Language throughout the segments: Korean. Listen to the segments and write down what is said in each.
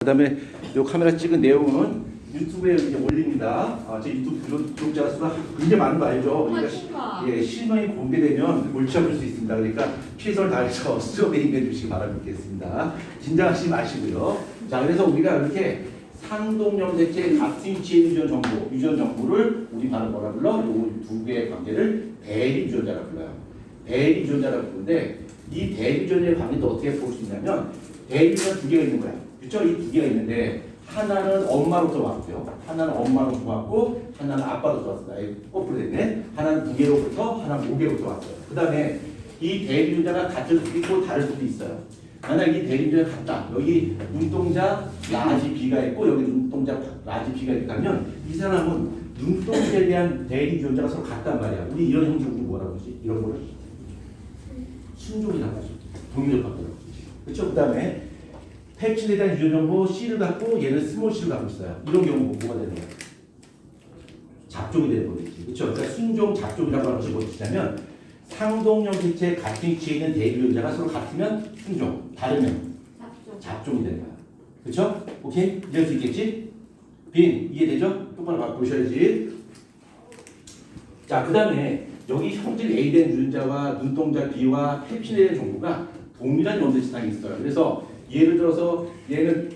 그다음에 이 카메라 찍은 내용은 유튜브에 이제 올립니다. 제 유튜브 구독자 수가 굉장히 많은 거 알죠? 그러니까 실명이 공개되면 골치 아플 수 있습니다. 그러니까 최선을 다해서 스토리 임해 주시기 바라겠습니다. 긴장하시지 마시고요. 자, 그래서 우리가 이렇게 상동염색체 같은 위치의 유전 정보를 우리 바로 뭐라 불러? 이 두 개의 관계를 대립 유전자라 불러요. 대립 유전자라고 부르는데 이 대립 유전자의 관계도 어떻게 볼 수 있냐면 대립 유전자 두 개가 있는 거야. 그렇죠? 이 두 개가 있는데 하나는 엄마로부터 왔고요. 하나는 엄마로부터 왔고 하나는 아빠로부터 왔습니다. 거꾸로 됐네. 하나는 두 개로부터 하나는 5개로부터 왔어요. 그 다음에 이 대립 유전자가 같을 수도 있고 다를 수도 있어요. 만약 이 대립 유전자가 같다. 여기 눈동자 라지 B가 있고 여기 눈동자 라지 B가 있다면 이 사람은 눈동자에 대한 대립 유전자가 서로 같단 말이야. 우리 이런 형식을 뭐라고 그러지? 이런 거를 순종이라고 하죠. 동일적합도라고 그러지. 그렇죠? 그 다음에 펩신에 대한 유전 정보 C를 갖고 얘는 스몰 C를 갖고 있어요. 이런 경우 뭐가 되는 거야? 잡종이 되는 거겠지. 그렇죠? 그러니까 순종 잡종이라고 하는 것이 뭐냐면 상동염색체 같은 위치에 있는 대립 유전자가 서로 같으면 순종, 다르면 잡종이 되는 거야. 그렇죠? 오케이? 이해할 수 있겠지? 빈 이해되죠? 똑바로 보셔야지. 자, 그 다음에 여기 형질 A 된 유전자와 눈동자 B와 펩신에 대한 정보가 동일한 염색체상이 있어요. 그래서 예를 들어서 얘는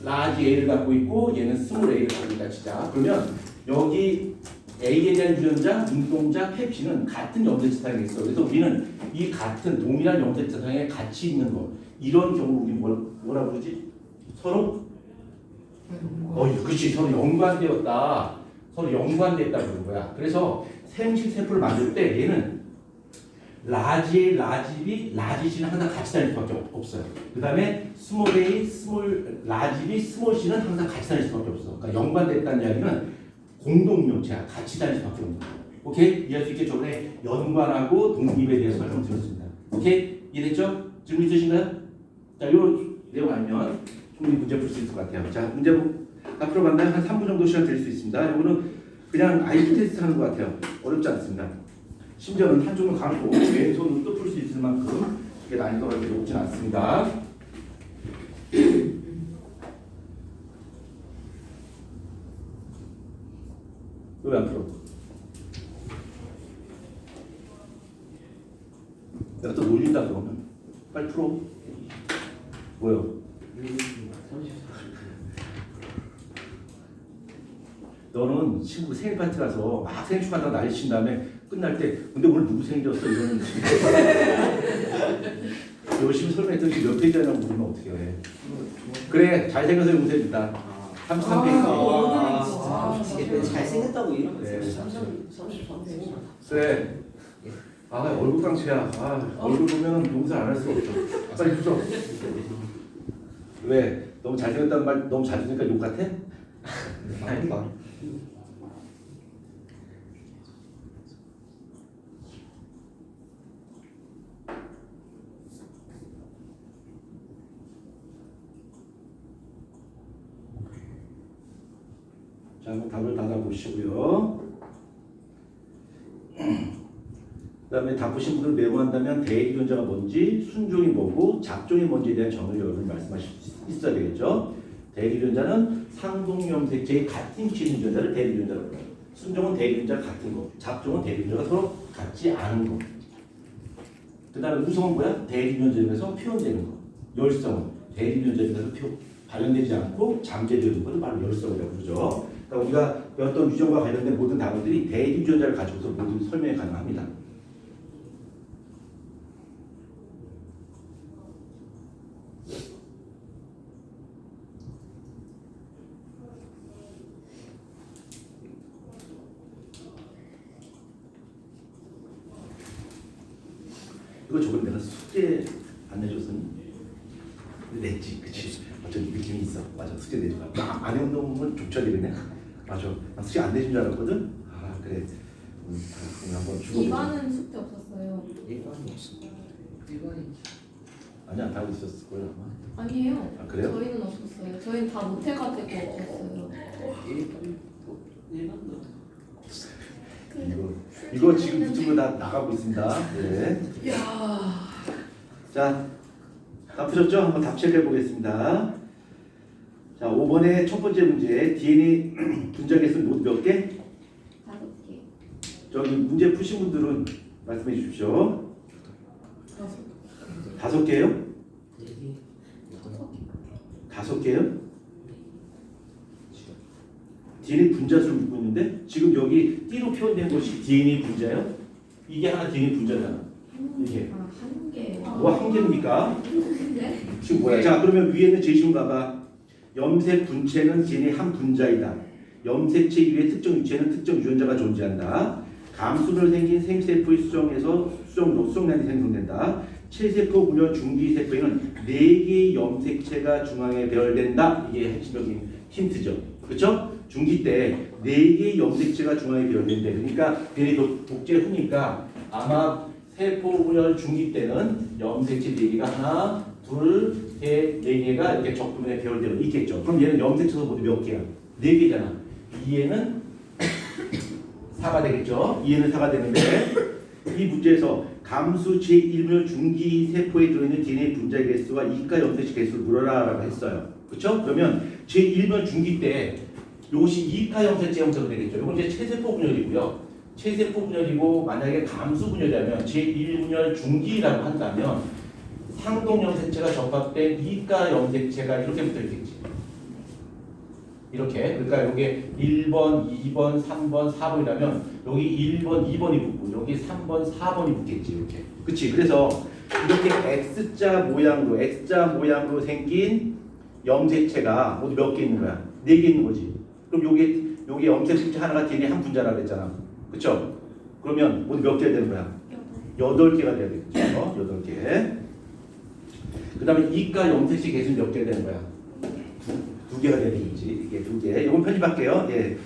라지 A를 갖고 있고 얘는 스몰 A를 갖고 있다 치자. 그러면 여기 A에 대한 유전자, 눈동자, 펩신은 같은 염색체상에 있어. 그래서 우리는 이 같은 동일한 염색체상에 같이 있는 거 이런 경우 우리 뭐라 그러지? 서로 그렇지. 서로 연관되었다. 서로 연관됐다 그런 거야. 그래서 생식 세포를 만들 때 얘는 라지 B, 라지 C는 항상 같이 다닐 수밖에 없어요. 그 다음에 스몰 A, 라지 B, 스몰 C는 항상 같이 다닐 수밖에 없어. 그러니까 연관됐다는 이야기는 공동명체야. 같이 다닐 수밖에 없는 거야. 오케이? 이해할 수 있게 저번에 연관하고 독립에 대해서 설명드렸습니다. 오케이? 이해됐죠? 질문 있으신가요? 자, 요 내용 알면 충분히 문제 풀 수 있을 것 같아요. 자, 문제북 앞으로 만나면 한 3분 정도 시간 드릴 수 있습니다. 이거는 그냥 IQ 테스트 하는 것 같아요. 어렵지 않습니다. 심지어는 한쪽은 감고 왼손으로 또 풀 수 있을 만큼 이게 난이도가 그렇게 높진 않습니다. 왜 안 풀어? 내가 또 놀린다 그러면 빨리 풀어. 뭐요? 너는 친구 생일 파티 가서 막 생일 축하한다고 난리 친 다음에 끝날 때 근데 오늘 누구 생일이었어? 이러는 열심히 설명했더니 몇 페이지냐고 물으면 어떻게 해. 그래 잘생겨서 용서해준다. 33페이지. 잘생겼다고 이런 거 그래. 33페이지. 그래. 얼굴 깡치야. 얼굴 보면 용서 안 할 수가 없어. 빨리 풀어. 왜? 너무 잘생겼다는 말 너무 잘생기니까 욕 같아? 아닌가? 자, 한번 답을 받아보시고요. 그 다음에 답 보신 분들 메모한다면 대립 유전자가 뭔지, 순종이 뭐고, 잡종이 뭔지에 대한 정의를 여러분이 말씀하실 수 있어야 되겠죠. 대립 유전자는 상동염색체의 같은 위치의 유전자를 대립 유전자라고 해요. 순종은 대립 유전자가 같은 거, 잡종은 대립 유전자가 서로 같지 않은 거. 그 다음에 우성은 뭐야? 대립 유전자에서 표현되는 거. 열성은 대립 유전자에서 발현되지 않고 잠재되는 것을 바로 열성이라고 그러죠. 그러니까 우리가 어떤 유전과 관련된 모든 단어들이 대립 유전자를 가지고서 모두 설명이 가능합니다. 이거 저번에 내가 숙제 안 내줬으니 냈지, 그치? 어쩐 느낌이 있어. 맞아, 숙제 내줘. 안 해놓으면 족철이겠네. 맞아, 나 숙제 안 내준 줄 알았거든. 그래. 그럼 한번 주고. 이반은 숙제 없었어요. 일반이 없어. 일반이. 아니야, 다 하고 있었을 거야 아마. 아니에요. 그래요? 저희는 없었어요. 저희는 다 못해가지고 없었어요. 일반도. 이거 지금 유튜브 다 나가고 있습니다. 네. 자, 다 푸셨죠? 한번 답 체크해 보겠습니다. 자, 5번의 첫 번째 문제. DNA 분자 개수 모두 몇 개? 5개. 저기 문제 푸신 분들은 말씀해 주십시오. 5개요? 5개요? DNA 분자수를 묻고 있는데 지금 여기 띠로 표현된 것이 DNA 분자예요? 이게 하나 DNA 분자잖아. 이게. 한 개. 뭐가 한 개입니까? 네? 지금 뭐야? 자, 그러면 위에는 제시문 봐봐. 염색 분체는 DNA 한 분자이다. 염색체 위에 특정 유체는 특정 유전자가 존재한다. 감수로 생긴 생세포의 수정란이 생성된다. 체세포 분열 중기세포에는 4개의 염색체가 중앙에 배열된다. 이게 핵심적인 힌트죠. 그렇죠? 중기 때 4개의 염색체가 중앙에 배열된대. 그러니까 DNA 독재 후니까 아마 세포 분열 중기 때는 염색체 4개가 하나, 둘, 셋, 4개가 이렇게 적분에 배열되어 있겠죠. 그럼 얘는 염색체도 모두 몇 개야? 4개잖아. 2에는 4가 되겠죠. 2에는 4가 되는데 이 문제에서 감수 제1분 중기 세포에 들어있는 DNA 분자 개수와 이가 염색체 개수를 물어라라고 했어요. 그렇죠? 그러면 제1분 중기 때 이것이 이가 염색체 형태로 되겠죠. 이건 이제 체세포 분열이고요. 체세포 분열이고 만약에 감수 분열이라면 제1분열 중기라고 한다면 상동 염색체가 접합된 이가 염색체가 이렇게 붙어 있겠지. 이렇게. 그러니까 여기 1번, 2번, 3번, 4번이라면 여기 1번, 2번이 붙고 여기 3번, 4번이 붙겠지. 이렇게. 그치? 그래서 이렇게 X자 모양으로 생긴 염색체가 모두 몇 개 있는 거야? 4개 있는 거지. 그럼 요게 염색체 하나가 DNA 한 분자라고 했잖아. 그쵸? 그러면 모두 몇 개가 되는 거야? 8개가 돼야 되겠죠. 8개. 그 다음에 이가 염색체 개수는 몇 개가 되는 거야? 2개가 돼야 되겠지. 이게 2개. 이건 편집할게요. 예.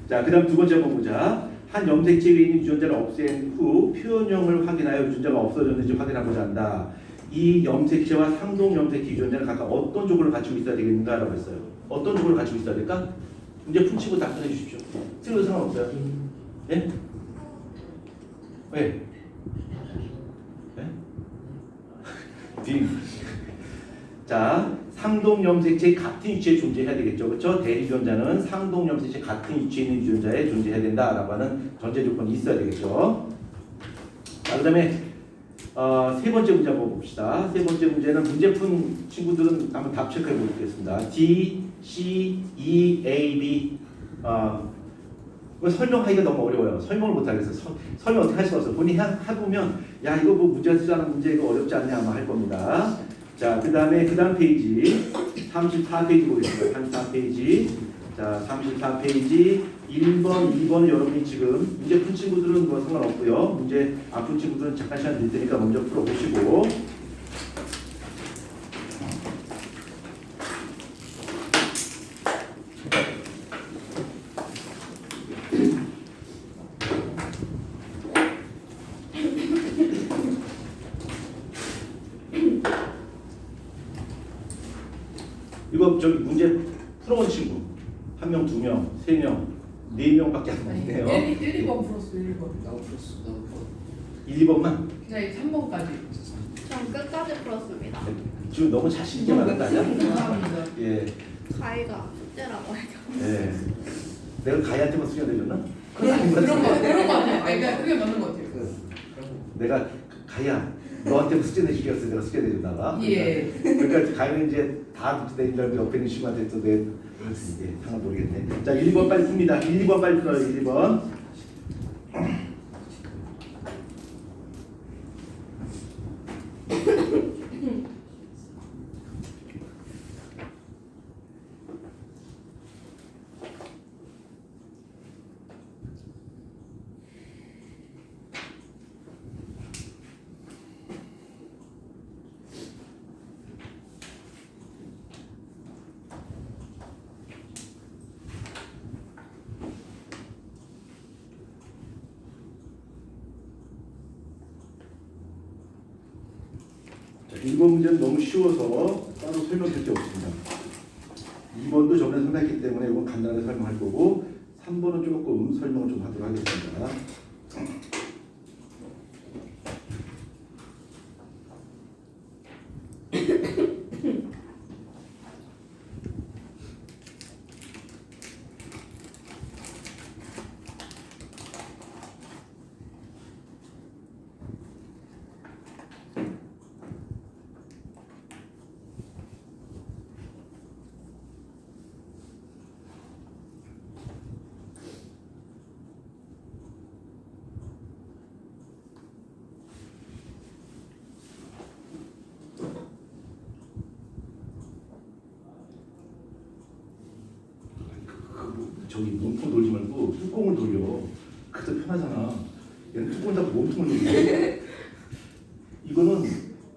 자, 그 다음 두 번째 한번 보자. 한 염색체 위에 있는 유전자를 없앤 후 표현형을 확인하여 유전자가 없어졌는지 확인하고자 한다. 이 염색체와 상동 염색체 유전자는 각각 어떤 조건을 갖추고 있어야 되겠는가라고 했어요. 어떤 조건을 갖추고 있어야 될까? 문제 풀치고 답변해 주십시오. 틀려도 상관없어요. 예? 왜? 예? 자, 상동 염색체 같은 위치에 존재해야 되겠죠. 그렇죠? 대리 유전자는 상동 염색체 같은 위치에 있는 유전자에 존재해야 된다라고 하는 전제 조건이 있어야 되겠죠. 자, 그다음에 세 번째 문제 한번 봅시다. 세 번째 문제는 문제 푼 친구들은 한번 답 체크해 보겠습니다. D, C, E, A, B. 이거 설명하기가 너무 어려워요. 설명을 못 하겠어요. 설명 어떻게 할 수가 없어요. 본인이 해보면 야 이거 뭐 문제 쓰자는 문제 이거 어렵지 않냐 아마 할 겁니다. 자, 그 다음에 그 다음 페이지 34페이지 보겠습니다. 34페이지. 자, 34페이지 1번, 2번은 여러분이 지금 문제 푼 친구들은 뭐 상관없고요. 문제 안 푼 친구들은 잠깐 시간 드릴 테니까 먼저 풀어보시고. 이거 저기 문제 풀어본 친구 1명, 2명, 3명, 4명밖에 안 되네요. 1, 2번 풀었어. 1번. 나도 풀었어. 1, 2번만? 그냥 3번까지. 전 끝까지 풀었습니다. 지금 너무 자신 있게 말한다 아니야? 감사합니다. 예, 가이가 숙제라고 해서. 예. 내가 가희한테만 수련 내줬나? 그런 거 같아. 아니, 그러니까 그게 맞는 거 같아요. 내가 가희야 너한테 숙제 내주겠어. 내가 숙제 내줬다가. 예. 그러니까 가희는 이제 다 숙제 내준 다음에 옆에 있는 친구한테 또 내. 이제 상황 모르겠네. 자, 1, 2번 빨리 풉니다. 1, 2번 빨리 풀어요. 1, 2번. 자, 1번 문제는 너무 쉬워서 따로 설명할 게 없습니다. 2번도 저번에 설명했기 때문에 이건 간단하게 설명할 거고 3번은 조금 설명을 좀 하도록 하겠습니다. 저기 몸통 돌지 말고 뚜껑을 돌려. 그래서 편하잖아. 얘는 뚜껑을 닫고 몸통을 돌려. 이거는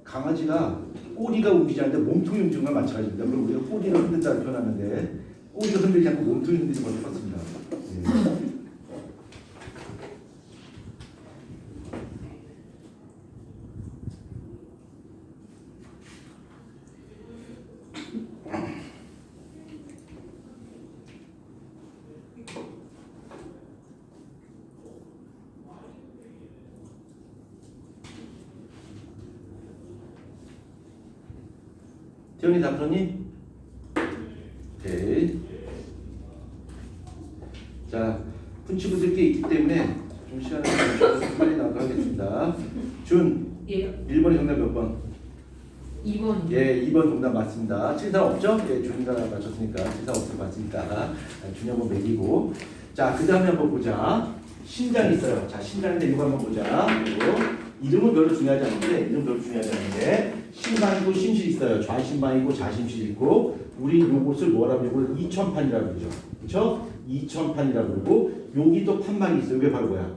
강아지가 꼬리가 움직이지 않는데 몸통이 움직이는 건 마찬가지입니다. 그럼 우리가 꼬리를 흔든다 표현하는데 꼬리가 흔들리지 않고 몸통이 흔들리지 못했습니다. 예. 태연이 답변이? 오케이. 자, punch 붙을 게 있기 때문에 좀 시간을 좀 빨리 나가도록 하겠습니다. 준, 예. 1번의 정답 몇 번? 2번. 예, 2번 정답 맞습니다. 7사 없죠? 예, 준이가 맞췄으니까 7사 없을 것 같으니까 준이 한번 매기고. 자, 그 다음에 한번 보자. 신장이 있어요. 자, 신장인데 이거 한번 보자. 그리고 이름은 별로 중요하지 않은데, 이름 별로 중요하지 않은데, 신방이고 심실 있어요. 좌신방이고 좌심실 있고, 우리 요것을 뭐라고 그러고 2천판이라고 그러죠. 그렇죠? 2천판이라고 그러고, 여기 또 판방이 있어요. 이게 바로 뭐야?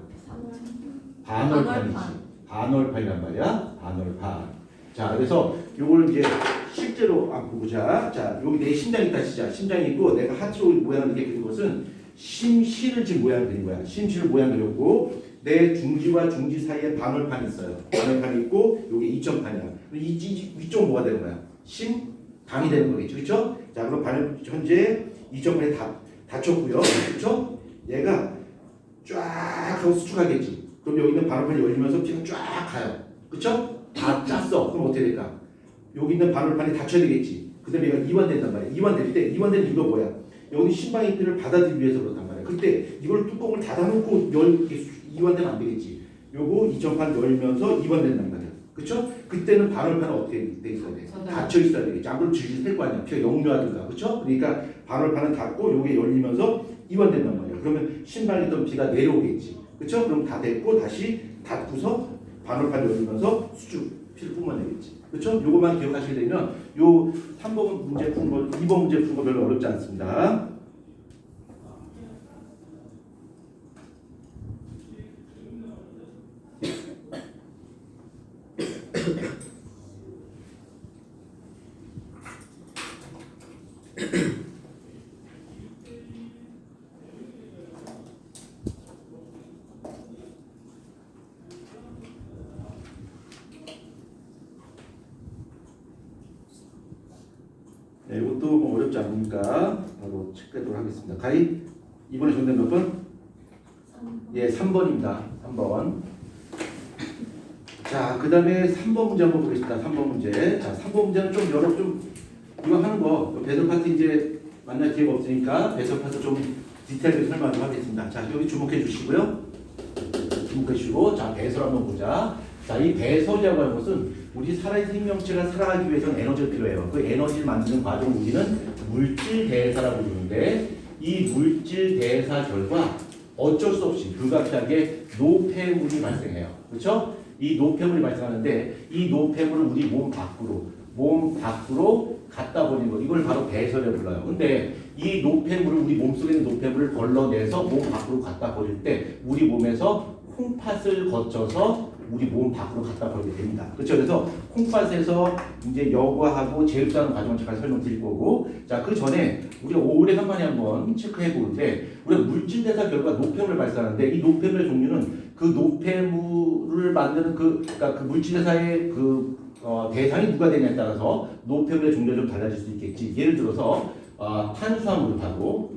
반월판이지. 반월판이란 말이야. 반월판. 자, 그래서 요걸 이제 실제로 한번 보자. 자, 여기 내 심장이 있다 치자. 심장이 있고, 내가 하트로 모양을 이렇게 그린 것은 심실을 지금 모양 그린 거야. 심실을 모양 그렸고, 내 중지와 중지 사이에 반월판이 있어요. 반월판이 있고, 여기 2점판이야. 이쪽 뭐가 되는 거야? 심방이 되는 거겠죠. 그렇죠? 자, 그럼 현재 2점판이 닫혔고요. 그렇죠? 얘가 쫙 하고 수축하겠지. 그럼 여기 있는 반월판이 열리면서 피가 쫙 가요. 그렇죠? 다 짰어. 그럼 어떻게 될까? 여기 있는 반월판이 닫혀야 되겠지. 그 다음에 얘가 이완된단 말이야. 이완될 때, 이완되는 이유가 뭐야? 여기 심방의 피를 받아들이기 위해서 그렇단 말이야. 그때 이걸 뚜껑을 닫아놓고 이완되면 안 되겠지. 요거 2점판 열면서 이완된단 말이야. 그쵸? 그때는 반월판은 어떻게 돼 있어야 돼? 닫혀 있어야 되겠지. 안 그러면 질질 셀 거 아니야. 피가 역류하든가. 그쵸? 그러니까 반월판은 닫고 요게 열리면서 이완된단 말이야. 그러면 심방에 있던 피가 내려오겠지. 그쵸? 그럼 다 됐고 다시 닫고서 반월판 열리면서 수축 피를 뿜어내겠지. 그렇죠? 요것만 기억하시게 되면 요 3번 문제 푼 거, 2번 문제 푼 거 별로 어렵지 않습니다. 네, 이것도 뭐 어렵지 않으니까 바로 체크하도록 하겠습니다. 가희 이번에 정답 몇 번? 3번. 예, 3번입니다. 3번. 자, 그 다음에 3번 문제 한번 보겠습니다. 3번 문제. 자, 3번 문제는 좀 여러 이거 하는 거 배설 파트 이제 만날 기회가 없으니까 배설 파트 좀 디테일하게 설명 좀 하겠습니다. 자, 여기 주목해 주시고요. 주목해 주시고, 자, 배설 한번 보자. 자, 이 배설이라고 하는 것은 우리 살아있는 생명체가 살아가기 위해서는 에너지가 필요해요. 그 에너지를 만드는 과정을 우리는 물질 대사라고 부르는데, 이 물질 대사 결과 어쩔 수 없이 불가피하게 노폐물이 발생해요. 그렇죠? 이 노폐물이 발생하는데 이 노폐물을 우리 몸 밖으로 갖다 버리는 거, 이걸 바로 배설이라고 불러요. 근데 이 노폐물을, 우리 몸속에 있는 노폐물을 걸러내서 몸 밖으로 갖다 버릴 때 우리 몸에서 콩팥을 거쳐서 우리 몸 밖으로 갖다 버리게 됩니다. 그렇죠? 그래서 콩팥에서 이제 여과하고 재흡수하는 과정을 잠깐 설명드릴 거고, 자, 그 전에 우리가 5월에 한 번에 한번 체크해 보는데, 우리가 물질 대사 결과 노폐물을 발생하는데, 이 노폐물의 종류는 그 노폐물을 만드는 그러니까 그 물질 대사의 대상이 누가 되냐에 따라서 노폐물의 종류가 좀 달라질 수 있겠지. 예를 들어서 탄수화물하고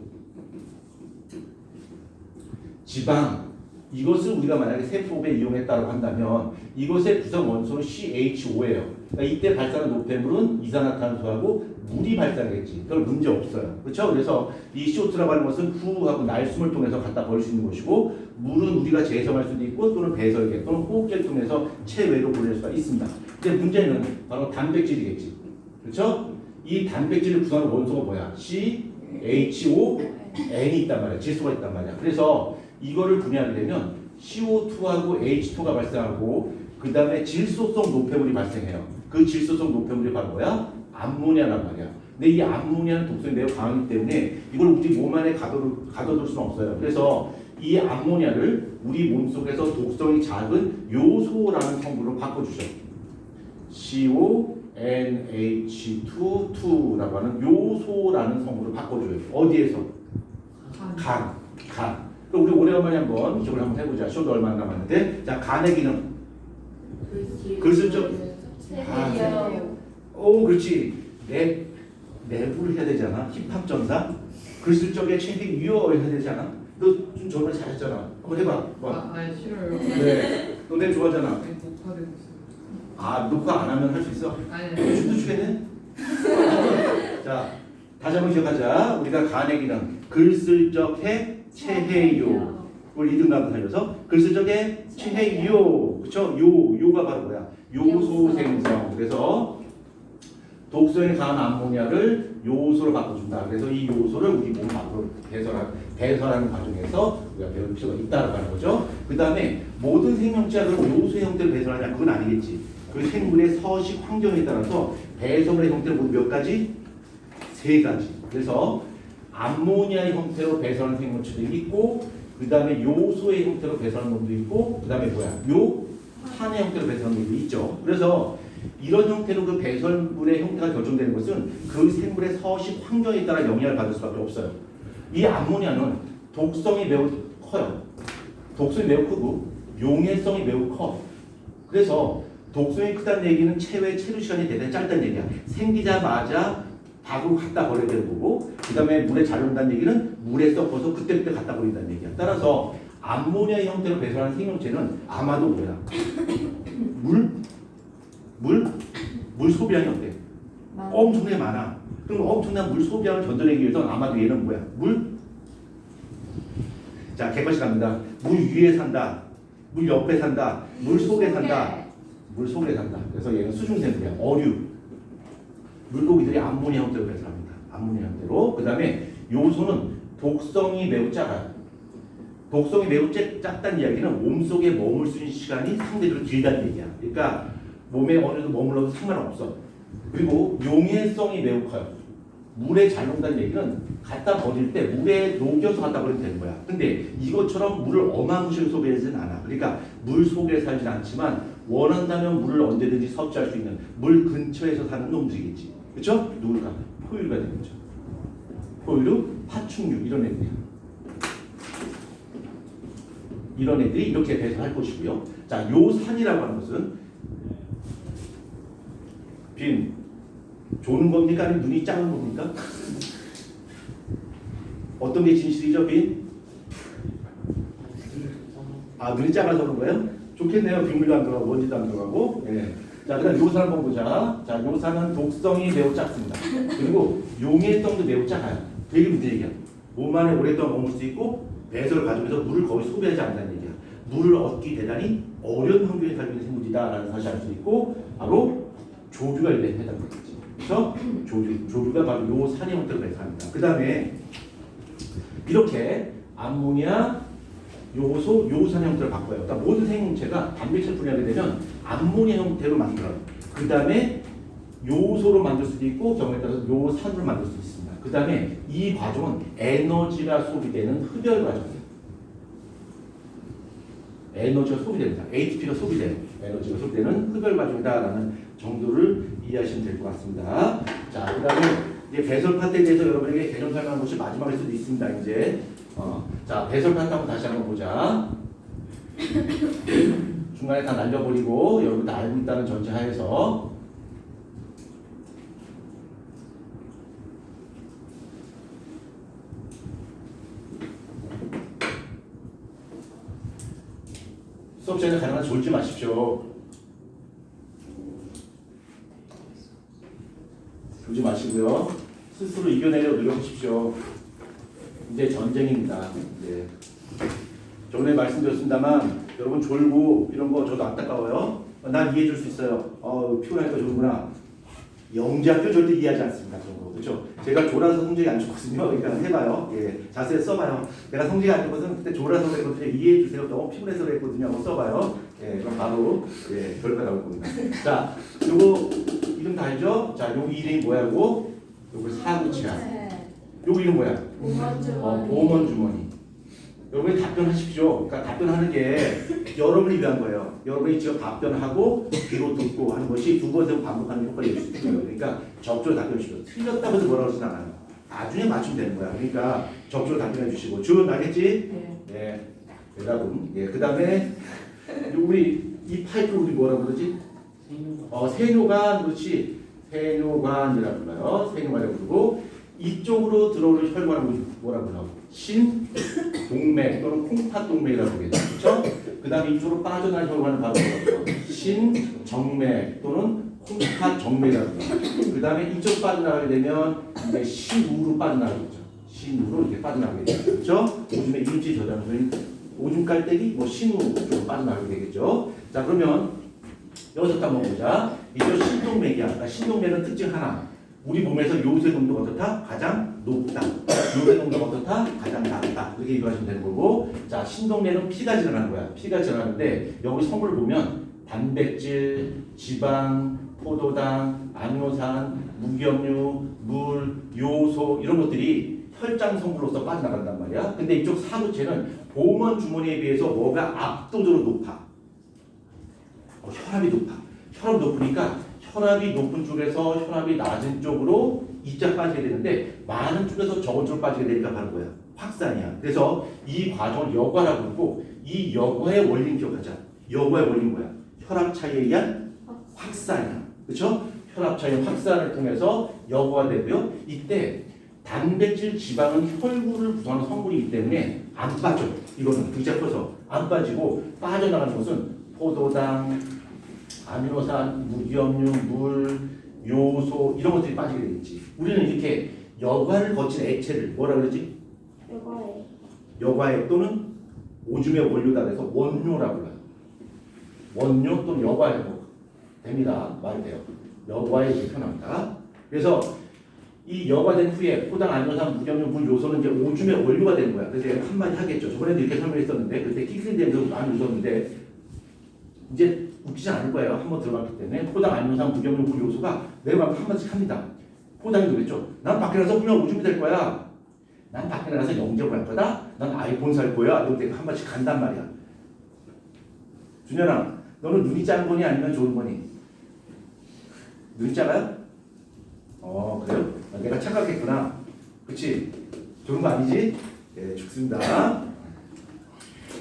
지방, 이것을 우리가 만약에 세포에 이용했다고 한다면 이것의 구성 원소는 CH5예요. 그러니까 이때 발생한 노폐물은 이산화탄소하고 물이 발생하겠지. 별 문제 없어요. 그렇죠? 그래서 이 CO2라고 하는 것은 후하고 날숨을 통해서 갖다 버릴 수 있는 것이고, 물은 우리가 재성할 수도 있고 또는 배설계 또는 호흡기를 통해서 체외로 보낼 수가 있습니다. 근데 문제는 바로 단백질이겠지. 그렇죠? 이 단백질을 구성하는 원소가 뭐야? CHON이 있단 말이야. 질소가 있단 말이야. 그래서 이거를 분해하게 되면 CO2하고 H2가 발생하고 그 다음에 질소성 노폐물이 발생해요. 그 질소성 노폐물이 바로 뭐야? 암모니아란 말이야. 근데 이 암모니아는 독성이 매우 강하기 때문에 이걸 우리 몸 안에 가둬둘 수는 없어요. 그래서 이 암모니아를 우리 몸속에서 독성이 작은 요소라는 성분으로 바꿔주죠. CONH2라고 하는 요소라는 성분으로 바꿔줘요. 어디에서? 간. 그럼 우리 오래간만에 한번 이쪽을 한번 해보자. 시험도 얼마 안 남았는데. 자, 간의 기능. 글쓰죠? 오, 그렇지. 내부를 해야 되잖아. 힙합전사. 글쓸 적에 체해유어 해야 되잖아. 너 좀 저번에 잘했잖아. 한번 해봐. 뭐. 아니 싫어요. 네. 너 내 좋아하잖아. 녹화되고 있어요. 아, 녹화 안 하면 할 수 있어? 아니 춤도 추겠네? 자, 다시 한번 기억하자. 우리가 간의 기능. 글쓸 적에 체해요. 우리 이등답을 살려서 글쓸 적에 체해요. 그쵸? 요가 바로 뭐야? 요소 생성. 그래서 독성에 강한 암모니아를 요소로 바꿔준다. 그래서 이 요소를 우리 몸 밖으로 배설하는 과정에서 우리가 배울 필요가 있다고 하는 거죠. 그 다음에 모든 생명체가 요소의 형태로 배설하냐? 그건 아니겠지. 그 생물의 서식 환경에 따라서 배설의 형태는 모두 몇 가지? 3가지. 그래서 암모니아의 형태로 배설하는 생물체도 있고, 그 다음에 요소의 형태로 배설하는 놈도 있고, 그 다음에 뭐야? 산의 형태로 배설하는 놈도 있죠. 그래서 이런 형태로 그 배설물의 형태가 결정되는 것은 그 생물의 서식 환경에 따라 영향을 받을 수밖에 없어요. 이 암모니아는 독성이 매우 커요. 독성이 매우 크고 용해성이 매우 커. 그래서 독성이 크다는 얘기는 체외 체류 시간이 대단히 짧다는 얘기야. 생기자마자 밖으로 갖다 버려야 되는 거고, 그 다음에 물에 잘 녹는다는 얘기는 물에 섞어서 그때그때 갖다 버린다는 얘기야. 따라서 암모니아 형태로 배설하는 생명체는 아마도 뭐야? 물 소비량이 어때? 엄청나게 많아. 그럼 엄청난 물 소비량을 견뎌내기 위해서는 아마도 얘는 뭐야? 자, 객관식 갑니다. 물 위에 산다. 물 옆에 산다. 물 속에 산다. 물 속에 산다. 그래서 얘는 수중생물이야. 어류. 물고기들이 암모니아 형태로 배설합니다. 암모니아 형태로. 그 다음에 요소는 독성이 매우 작아요. 독성이 매우 작다는 이야기는 몸속에 머물 수 있는 시간이 상대적으로 길다는 얘기야. 그러니까 몸에 어느 정도 머물러도 상관없어. 그리고 용해성이 매우 커요. 물에 잘 녹는다는 얘기는 갖다 버릴 때 물에 녹여서 갖다 버리면 되는 거야. 근데 이것처럼 물을 어마무시하게 소비하지는 않아. 그러니까 물 속에 살진 않지만 원한다면 물을 언제든지 섭취할 수 있는 물 근처에서 사는 놈들이겠지. 그렇죠? 누굴까? 포유류가 되는 거죠. 포유류, 파충류 이런 애들이야. 이런 애들이 이렇게 배설할 것이고요. 자, 요산이라고 하는 것은 빈 조는 겁니까? 아니면 눈이 작은 겁니까? 어떤 게 진실이죠, 빈? 아, 눈이 작아서 그런 거예요? 좋겠네요. 빗물도 안 들어가고 먼지도 안 들어가고. 네. 자, 그다음 요산 한번 보자. 자, 요산은 독성이 매우 작습니다. 그리고 용해성도 매우 작아요. 되게 무슨 얘기야? 몸 안에 오랫동안 머물 수 있고 배설 과정에서 물을 거의 소비하지 않는다는 얘기야. 물을 얻기 대단히 어려운 환경에 살고 있는 생물이다라는 사실을 알 수 있고, 바로 조류가 이래 해당되겠지. 그래서 조류가 바로 요 산의 형태로 배설합니다. 그 다음에 이렇게 암모니아, 요소, 요산 형태를 바꿔요. 그러니까 모든 생명체가 단백질 분해하게 되면 암모니아 형태로 만들어요. 그 다음에 요소로 만들 수도 있고 경우에 따라서 요산으로 만들 수도 있습니다. 그 다음에 이 과정은 에너지가 소비되는 흡열 과정이에요. 에너지가 소비됩니다. ATP가 소비돼요. 에너지가 소비되는 흡열 과정이다라는 정도를 이해하시면 될 것 같습니다. 자, 그 다음에 이제 배설 파트에 대해서 여러분에게 개념 설명한 것이 마지막일 수도 있습니다. 이제 자, 배설 파트 한번 다시 한번 보자. 중간에 다 날려버리고 여러분 다 알고 있다는 전제하에서 수업 시간에 가능한 졸지 마십시오. 졸지 마시고요. 스스로 이겨내려 노력하십시오. 이제 전쟁입니다. 네. 저번에 말씀드렸습니다만 여러분 졸고 이런 거 저도 안타까워요. 난 이해해 줄 수 있어요. 피곤하니까 졸구나. 영재학교 절대 이해하지 않습니다. 그런 거. 그렇죠? 제가 졸아서 성적이 안 좋거든요. 그러니까 해봐요. 예, 자세히 써봐요. 내가 성적이 안 좋은 것은 그때 졸아서 그랬거든요. 이해해 주세요. 너무 피곤해서 그랬거든요. 한번 써봐요. 예, 그럼 바로 결과 나올 겁니다. 자, 요거 이름 다 알죠? 자, 요 이름이 뭐야고? 요걸 사구 치아. 네. 요거 이름 뭐야? 보험 주머니. 보험원 주머니. 여러분이 답변하십시오. 그러니까 답변하는 게 여러분을 위한 거예요. 여러분이 직접 답변하고 귀로 듣고 하는 것이 두 번, 세 번 반복하는 효과를 낼 수 있는 거예요. 그러니까 적절히 답변해 주시고 틀렸다고 해서 뭐라고 하진 않아요. 나중에 맞추면 되는 거야. 그러니까 적절히 답변해 주시고. 준 알겠지? 네. 네. 여러분. 예. 그 다음에 우리 이 파이프를 우리 뭐라고 그러지? 세뇨관. 그렇지. 세뇨관이라고 불러요. 세뇨관이라고 부르고 이쪽으로 들어오는 혈관을 뭐라고 불러요? 신동맥 또는 콩팥동맥이라고 부르겠죠. 그렇죠? 그 다음에 이쪽으로 빠져나간 혈관을 바로 뭐라고 불러요? 신정맥 또는 콩팥정맥이라고 불러요. 그 다음에 이쪽 빠져나가게 되면 이제 신우로 빠져나가겠죠. 신우로 이렇게 빠져나가게 되죠. 그렇죠? 오줌의 인지 저장소인 오줌 깔때기 뭐 신우 쪽으로 빠져나가게 되겠죠. 자 그러면 여기서 한번 보자. 이쪽 신동맥이야. 그러니까 신동맥은 특징 하나. 우리 몸에서 요새 농도가 어떻다? 가장 높다. 요새 농도가 어떻다? 가장 낮다. 그렇게 얘기하시면 되는 거고. 자, 신동맥은 피가 지나가는 거야. 피가 지나가는데 여기 성분을 보면 단백질, 지방, 포도당, 아미노산, 무기염류, 물, 요소 이런 것들이 혈장 성분으로서 빠져나간단 말이야. 근데 이쪽 사구체는 보험원 주머니에 비해서 뭐가 압도적으로 높아. 혈압이 높아. 혈압이 높으니까 혈압이 높은 쪽에서 혈압이 낮은 쪽으로 이자 빠지게 되는데 많은 쪽에서 적은 쪽으로 빠지게 되니까 바로 거야. 확산이야. 그래서 이 과정을 여과라고 부르고 이 여과의 원리는 기억하자. 여과의 원리는 뭐야? 혈압 차이에 의한 확산이야. 그렇죠? 혈압 차이의 확산을 통해서 여과가 되고요. 이때 단백질, 지방은 혈구를 구성하는 성분이기 때문에 안 빠져. 이거는 글자 커서 안 빠지고 빠져나가는 것은 포도당, 아미노산, 무기염류, 물, 요소 이런 것들이 빠지게 되겠지. 우리는 이렇게 여과를 거친 액체를 뭐라 그러지? 이거에 여과액 또는 오줌의 원료다 그래서 원료라고 불러요. 원료 또는 여과액 됩니다. 말이 돼요. 여과액 이렇게 표현합니다. 그래서 이 여과된 후에 포당, 아미노산, 무기염류, 물, 요소는 이제 오줌의 원료가 되는 거야. 그래서 한마디 하겠죠. 저번에도 이렇게 설명했었는데 그때 킥스되면서 많이 웃었는데 이제 웃기지 않을 거예요. 한번 들어갔기 때문에 포당, 아미노산, 무기염류, 물, 요소가 매번 한 번씩 합니다. 포당이 그랬죠. 난 밖에 나가서 분명 오줌이 될 거야. 난 밖에 나가서 영접을 할 거다. 난 아이폰 살 거야. 이렇게 한 번씩 간단 말이야. 준현아, 너는 눈이 작은 거니 아니면 좋은 거니? 눈이 작아요? 그래요? 내가 착각했구나. 그치? 좋은 거 아니지? 네, 좋습니다.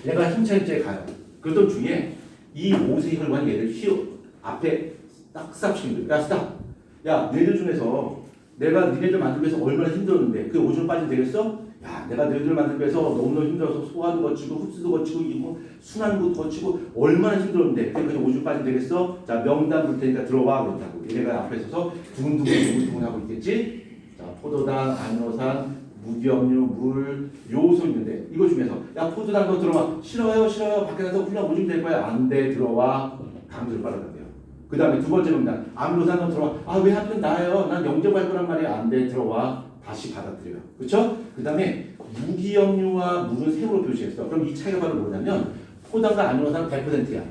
얘가 힘차게 가요. 그러던 중에 이 모세 혈관이 얘를 앞에 딱 스탑시키는 거야. 야 스탑. 야 너희들 중에서 내가 니네들 만들기 위해서 얼마나 힘들었는데 그 오줌 빠지면 되겠어? 야 내가 너희들 만들기 위해서 너무너무 힘들어서 소화도 거치고 흡수도 거치고 이거 순환도 거치고 얼마나 힘들었는데 그게 오줌 빠지면 되겠어? 자 명단 볼 테니까 들어와 그랬다고. 얘네가 앞에 서서 두근두근 하고 있겠지? 자 포도당, 아미노산, 무기염류, 물, 요소 있는데 이거 중에서 야 포도당 너 들어와. 싫어요 밖에 나서 그냥 오줌 될 거야. 안 돼 들어와. 강제로 빨아들여요. 그 다음에 두 번째 명단 아미노산 너 들어와. 아 왜 하필 나예요? 난 영접할 거란 말이야. 안 돼 들어와. 다시 받아들여요. 그렇죠? 그 다음에 무기염류와 물은 세로로 표시했어. 그럼 이 차이가 바로 뭐냐면 포당과 아미노산은 100%야.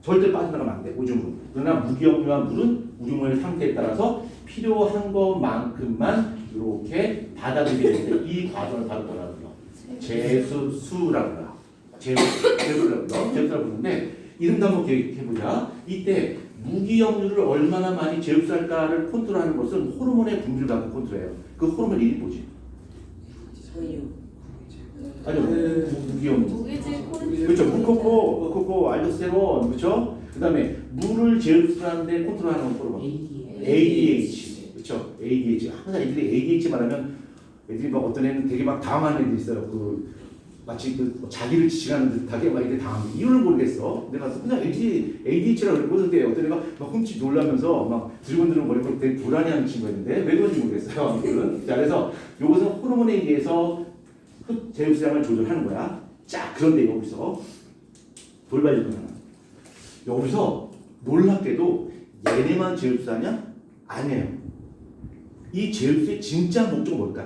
절대 빠져나가면 안 돼. 오줌으로. 그러나 무기염류와 물은 우리 몸의 상태에 따라서 필요한 것만큼만 이렇게 받아들이게 되는데 이 과정을 바로 뭐라고 불러? 제수라고 불러. 제수라고 부르는데 이름도 한번 기억해보자. 이때 무기염류를 얼마나 많이 제수할까를 컨트롤하는 것은 호르몬의 분비를 갖고 컨트롤해요. 그 호르몬 이름이 뭐지? 소유. 아니요. 무기염류. 무기질 코르티졸. 그렇죠. 무코코, 알도스테론, 그렇죠. 그 다음에 물을 제수하는데 컨트롤하는 건 호르몬. ADH. 그렇죠. ADH. 항상 애들이 ADH 말하면 애들이 막 어떤 애는 되게 막 당황하는 애들이 있어요. 그 마치 그 자기를 지칭하는 듯하게 막 애들이 당황해. 이유를 모르겠어. 내가 그냥 ADH라고 그러고 근데 어떤 애가 막 훔치 놀라면서 막 드리곤드리곤거리고 되게 불안해하는 친구가 있는데 왜 그런지 모르겠어요. 아무튼. 자 그래서 이것은 호르몬에 의해서 흡 제수량을 조절하는 거야. 자 그런데 여기서 돌발이 하나. 여기서 놀랍게도 얘네만 제수하냐? 아니에요. 이 제우스의 진짜 목적은 뭘까?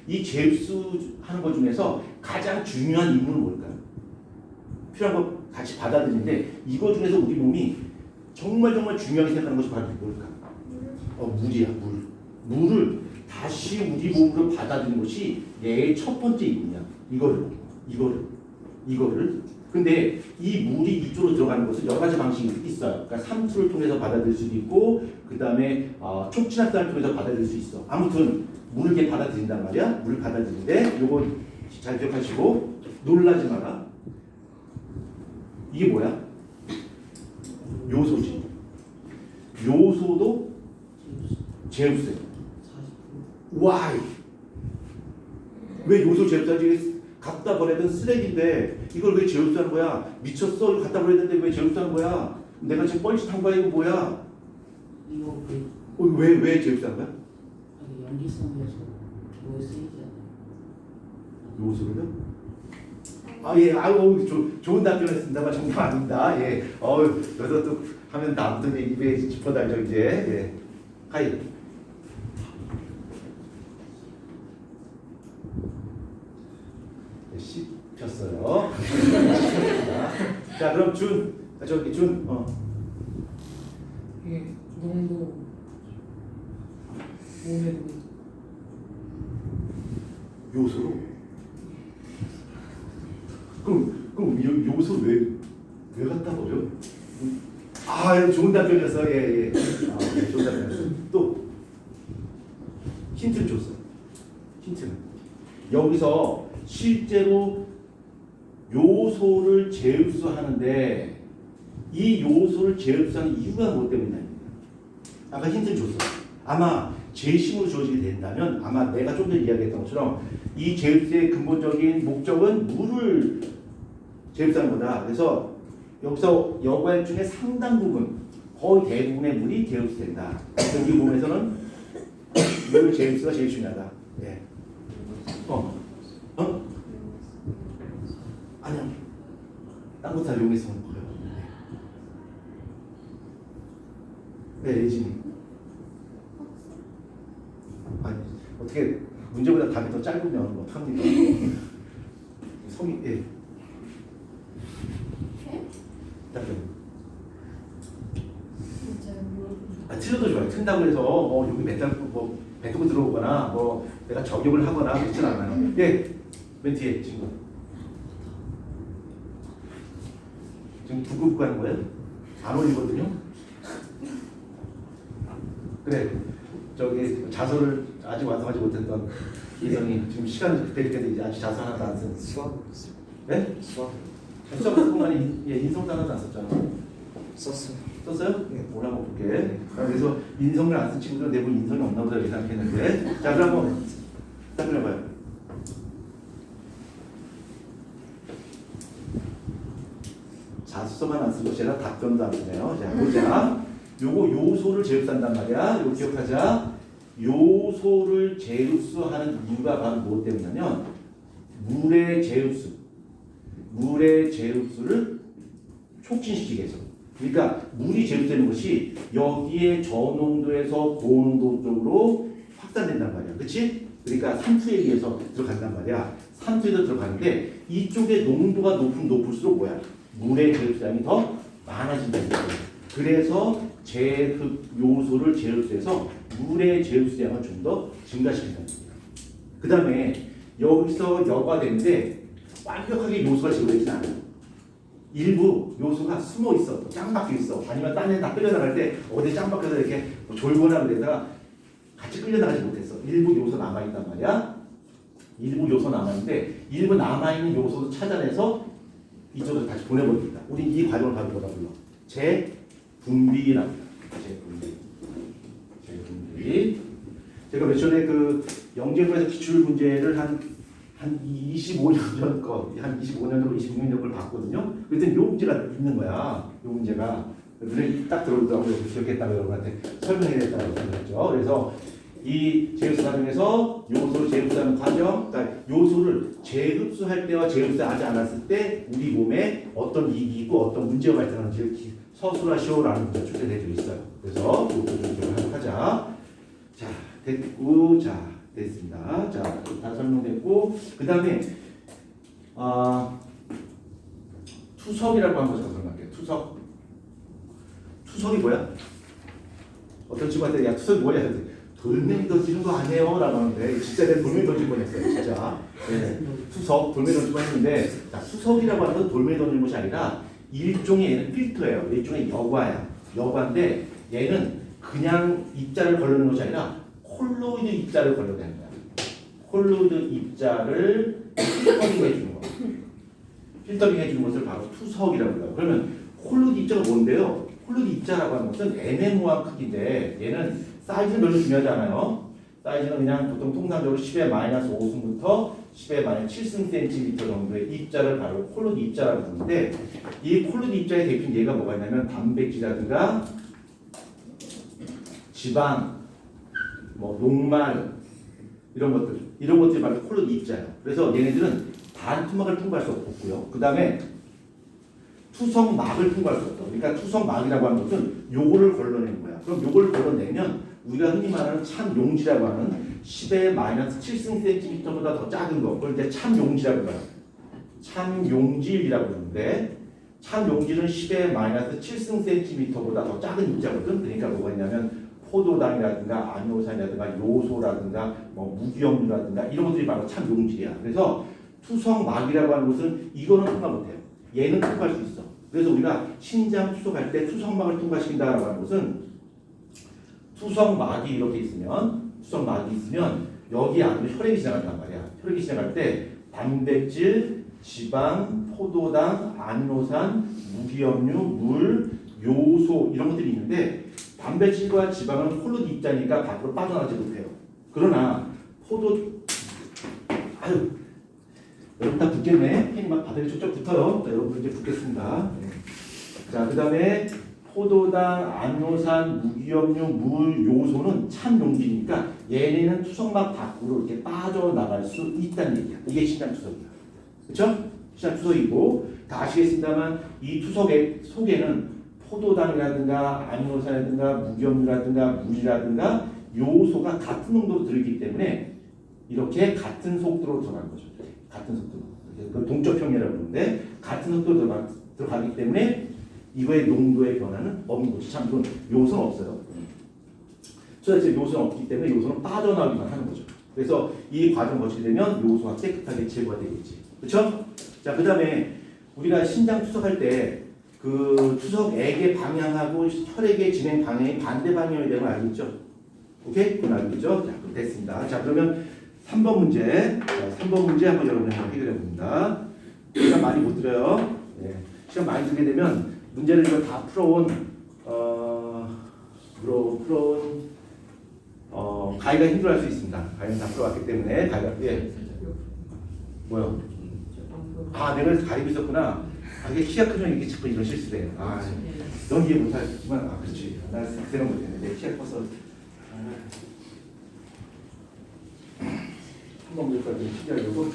이 제우스 하는 것 중에서 가장 중요한 임무는 뭘까요? 필요한 거 같이 받아들이는데 이거 중에서 우리 몸이 정말 중요하게 생각하는 것이 바로 뭘까? 물이야. 물을 다시 우리 몸으로 받아들이는 것이 얘의 첫 번째 이분이야. 이거를. 근데 이 물이 이쪽으로 들어가는 것은 여러 가지 방식이 있어요. 그러니까 삼투를 통해서 받아들일 수도 있고, 그 다음에 촉진압단을 통해서 받아들일 수 있어. 아무튼 물을 이렇게 받아들인단 말이야. 물을 받아들이는데 요거 잘 기억하시고 놀라지 마라. 이게 뭐야? 요소지. 요소도 제우스예요. Why? 왜 요소 제우스하지? 갖다 버리던 쓰레기인데 이걸 왜 제우스하는 거야? 미쳤어? 이거 갖다 버렸는데 왜 제우스하는 거야? 내가 지금 뻘짓한 거야? 이거 뭐야? 이거 왜 제우스하는 거야? 연기성에서 뭐에 쓰이지 않아요? 요소를요? 예, 좋은 답변했습니다만 정답 아닙니다. 예, 여기서 또 하면 남도 입에 짚어달죠 이제. 예, 하이. 씹혔어요. 자, 그럼 준, 이게 농도 몸에 요소로. 그럼 요소를 왜 갖다 버려? 좋은 답변이었어. 예. 좋은 답변이었어. 또 힌트를 줬어. 힌트는 여기서 실제로 요소를 제흡수하는데 이 요소를 제흡수하는 이유가 뭐 때문이냐? 아까 힌트를 줬어. 아마 재심으로 주어지게 된다면 아마 내가 좀 전에 이야기했던 것처럼 이 제흡수의 근본적인 목적은 물을 제흡수하는 거다. 그래서 여기서 여과액 중에 상당 부분, 거의 대부분의 물이 제흡수된다. 그래서 우리 몸에서는 물 제흡수가 제일 중요하다. 예. 아니야. 딴 거 다 이용해서 먹어요. 네, 예진이. 아니, 어떻게 문제보다 답이 더 짧으면 어떡합니까? 성이, 예. 답변. 틀려도 좋아요. 튼다고 해서 여기 뱉고 들어오거나 내가 적용을 하거나 그렇진 않아요. 예, 맨 뒤에 친구. 지금 두고 가는 거예요? 안 올리거든요. 그래, 자소를 아직 완성하지 못했던 이성이 지금 시간이 그때그때 이제 아직 자소 하나도 안 쓴. 수학. 네? 수학. 수학 쓰고 많이 인성도 하나도 안 썼잖아. 썼어요. 썼어요? 네. 오라 볼게. 그래서 인성을 안 쓴 친구들은 대부분 인성이 없나 보다 이렇게 생각했는데. 자, 그럼 한번 답변해봐요. 자소서만 안 쓰고 제가 답변도 안 쓰네요. 자, 보자. 요거 요소를 제흡수한단 말이야. 요거 기억하자. 요소를 제흡수하는 이유가 바로 무엇 때문이냐면 물의 제흡수를 촉진시키기 위해서. 그러니까 물이 제흡되는 것이 여기에 저농도에서 고농도 쪽으로 확산된단 말이야. 그렇지? 그러니까 산투에 의해서 들어간단 말이야. 산투에서 들어가는데 이쪽에 농도가 높을수록 뭐야? 물의 제흡수량이 더 많아진다는 거야. 그래서 요소를 제흡수해서 물의 제흡수량을 좀 더 증가시킨다는 거야. 그 다음에 여기서 여과되는데 완벽하게 요소가 제거되지 않아요. 일부 요소가 숨어 있어, 짱 박혀 있어. 아니면 딴 데 끌려나갈 때 어디 짱 박혀서 이렇게 졸거나 그러다가 같이 끌려나가지 못했어. 일부 요소 남아있단 말이야. 일부 요소 남아있는데 일부 남아있는 요소도 찾아내서 이쪽으로 다시 보내버립니다. 우리 이 과정을 바로 뭐라 불러? 재분비랍니다. 재분비. 제가 몇 전에 그 영재부에서 기출 문제를 한 25년 전 거, 한 25년 전, 26년 전 걸 봤거든요. 그랬더니 요 문제가 있는 거야. 요 문제가. 눈에 딱 들어오더라고요. 기억했다고 여러분한테 설명해야 됐다고 생각했죠. 그래서 이 제흡수 과정에서 요소를 제흡수하는 과정, 그러니까 요소를 제흡수할 때와 제흡수하지 않았을 때 우리 몸에 어떤 이익이 있고 어떤 문제가 발생하는지 서술하시오라는 문제가 출제되어 있어요. 그래서 요거 기억을 하자. 자, 됐고, 자, 됐습니다. 자, 다 설명됐고, 그 다음에 투석이라고 한번 설명할게요. 투석이 뭐야? 어떤 친구한테 야 투석이 뭐야? 돌멩이 던지는 거 아니에요? 라고 하는데 진짜 내가 돌멩이 던질 뻔했어요. 진짜. 네. 투석, 돌멩이 던질 뻔했는데 자, 투석이라고 하는 건 돌멩이 던지는 것이 아니라 일종의 얘는 필터예요. 일종의 여과야. 여과인데 얘는 그냥 입자를 걸르는 것이 아니라 콜로이드 입자를 걸러내는 거야. 콜로이드 입자를 필터링 해주는 거. 필터링 해주는 것을 바로 투석이라고 해요. 그러면 콜로이드 입자가 뭔데요? 콜로이드 입자라고 하는 것은 애매모호한 크기인데 얘는 사이즈는 별로 중요하지 않아요. 사이즈는 그냥 보통 통상적으로 10의 마이너스 5승부터 10의 마이너스 7승 센티미터 정도의 입자를 바로 콜로이드 입자라고 부르는데 이 콜로이드 입자의 대표적인 예가 뭐가 있냐면 단백질이라든가 지방, 뭐 녹말 이런 것들이 바로 콜로이드 입자예요. 그래서 얘네들은 반투막을 통과할 수 없고요. 그 다음에 투석막을 통과할 수 없어. 그러니까 투석막이라고 하는 것은 요거를 걸러내는 거야. 그럼 요걸 걸러내면 우리가 흔히 말하는 참용지라고 하는 10의 마이너스 7승 센티미터보다 더 작은 거. 그걸 이제 참용지라고 해요. 참용질이라고 그러는데 참용질은 10의 마이너스 7승 센티미터보다 더 작은 입자거든. 그러니까 뭐가 있냐면 포도당이라든가 아미노산이라든가 요소라든가 뭐 무기염류라든가 이런 것들이 바로 참용질이야. 그래서 투석막이라고 하는 것은 이거는 통과 못해요. 얘는 통과할 수 있어. 그래서 우리가 신장 투석할 때 투석막을 통과시킨다라고 하는 것은 투석막이 이렇게 있으면 여기 안으로 혈액이 지나간단 말이야. 혈액이 지나갈 때 단백질, 지방, 포도당, 아미노산, 무기염류, 물, 요소 이런 것들이 있는데 단백질과 지방은 콜로이드 입자니까 밖으로 빠져나가지 못해요. 그러나 여러분 다 붙겠네. 펜이 막 바닥에 쪽쪽 붙어요. 자, 여러분 이제 붙겠습니다. 네. 자, 그 다음에 포도당, 아미노산, 무기염류, 물, 요소는 참용질이니까 얘네는 투석막 밖으로 이렇게 빠져나갈 수 있다는 얘기야. 이게 신장 투석이야. 그렇죠? 신장 투석이고 다 아시겠습니다만 이 투석의 속에는 포도당이라든가 아미노산이라든가 무기염류라든가 물이라든가 요소가 같은 농도로 들어있기 때문에 이렇게 같은 속도로 들어가는 거죠. 같은 속도로. 그걸 동적평이라고 그러는데 같은 속도로 들어가기 때문에 이거의 농도의 변화는 없는 거죠. 참고로 요소는 없어요. 도대체 요소는 없기 때문에 요소는 빠져나오기만 하는 거죠. 그래서 이 과정 거치게 되면 요소가 깨끗하게 제거가 되겠지. 그렇죠? 자, 그 다음에 우리가 신장 투석할 때 그 투석액의 방향하고 혈액의 진행 방향이 반대 방향이 되는 걸 알고 있죠? 오케이? 그건 알고 있죠? 자, 그럼 됐습니다. 자, 그러면 3번 문제. 자, 3번 문제 한번 여러분이 해결해 봅니다. 시간 많이 못 들어요. 네. 시간 많이 들게 되면 문제를 이거 다 풀어온 가희가 힘들어할 수 있습니다. 가희는 다 풀어왔기 때문에 가희가 뭐요? 내가 가리고 있었구나. 이게 키가 크면 이게 자꾸 이런 실수를 해요. 넌 이해 못하지만 그렇지. 나 생각 못했네. 내 키가 커서 한번 물까지 피하려고.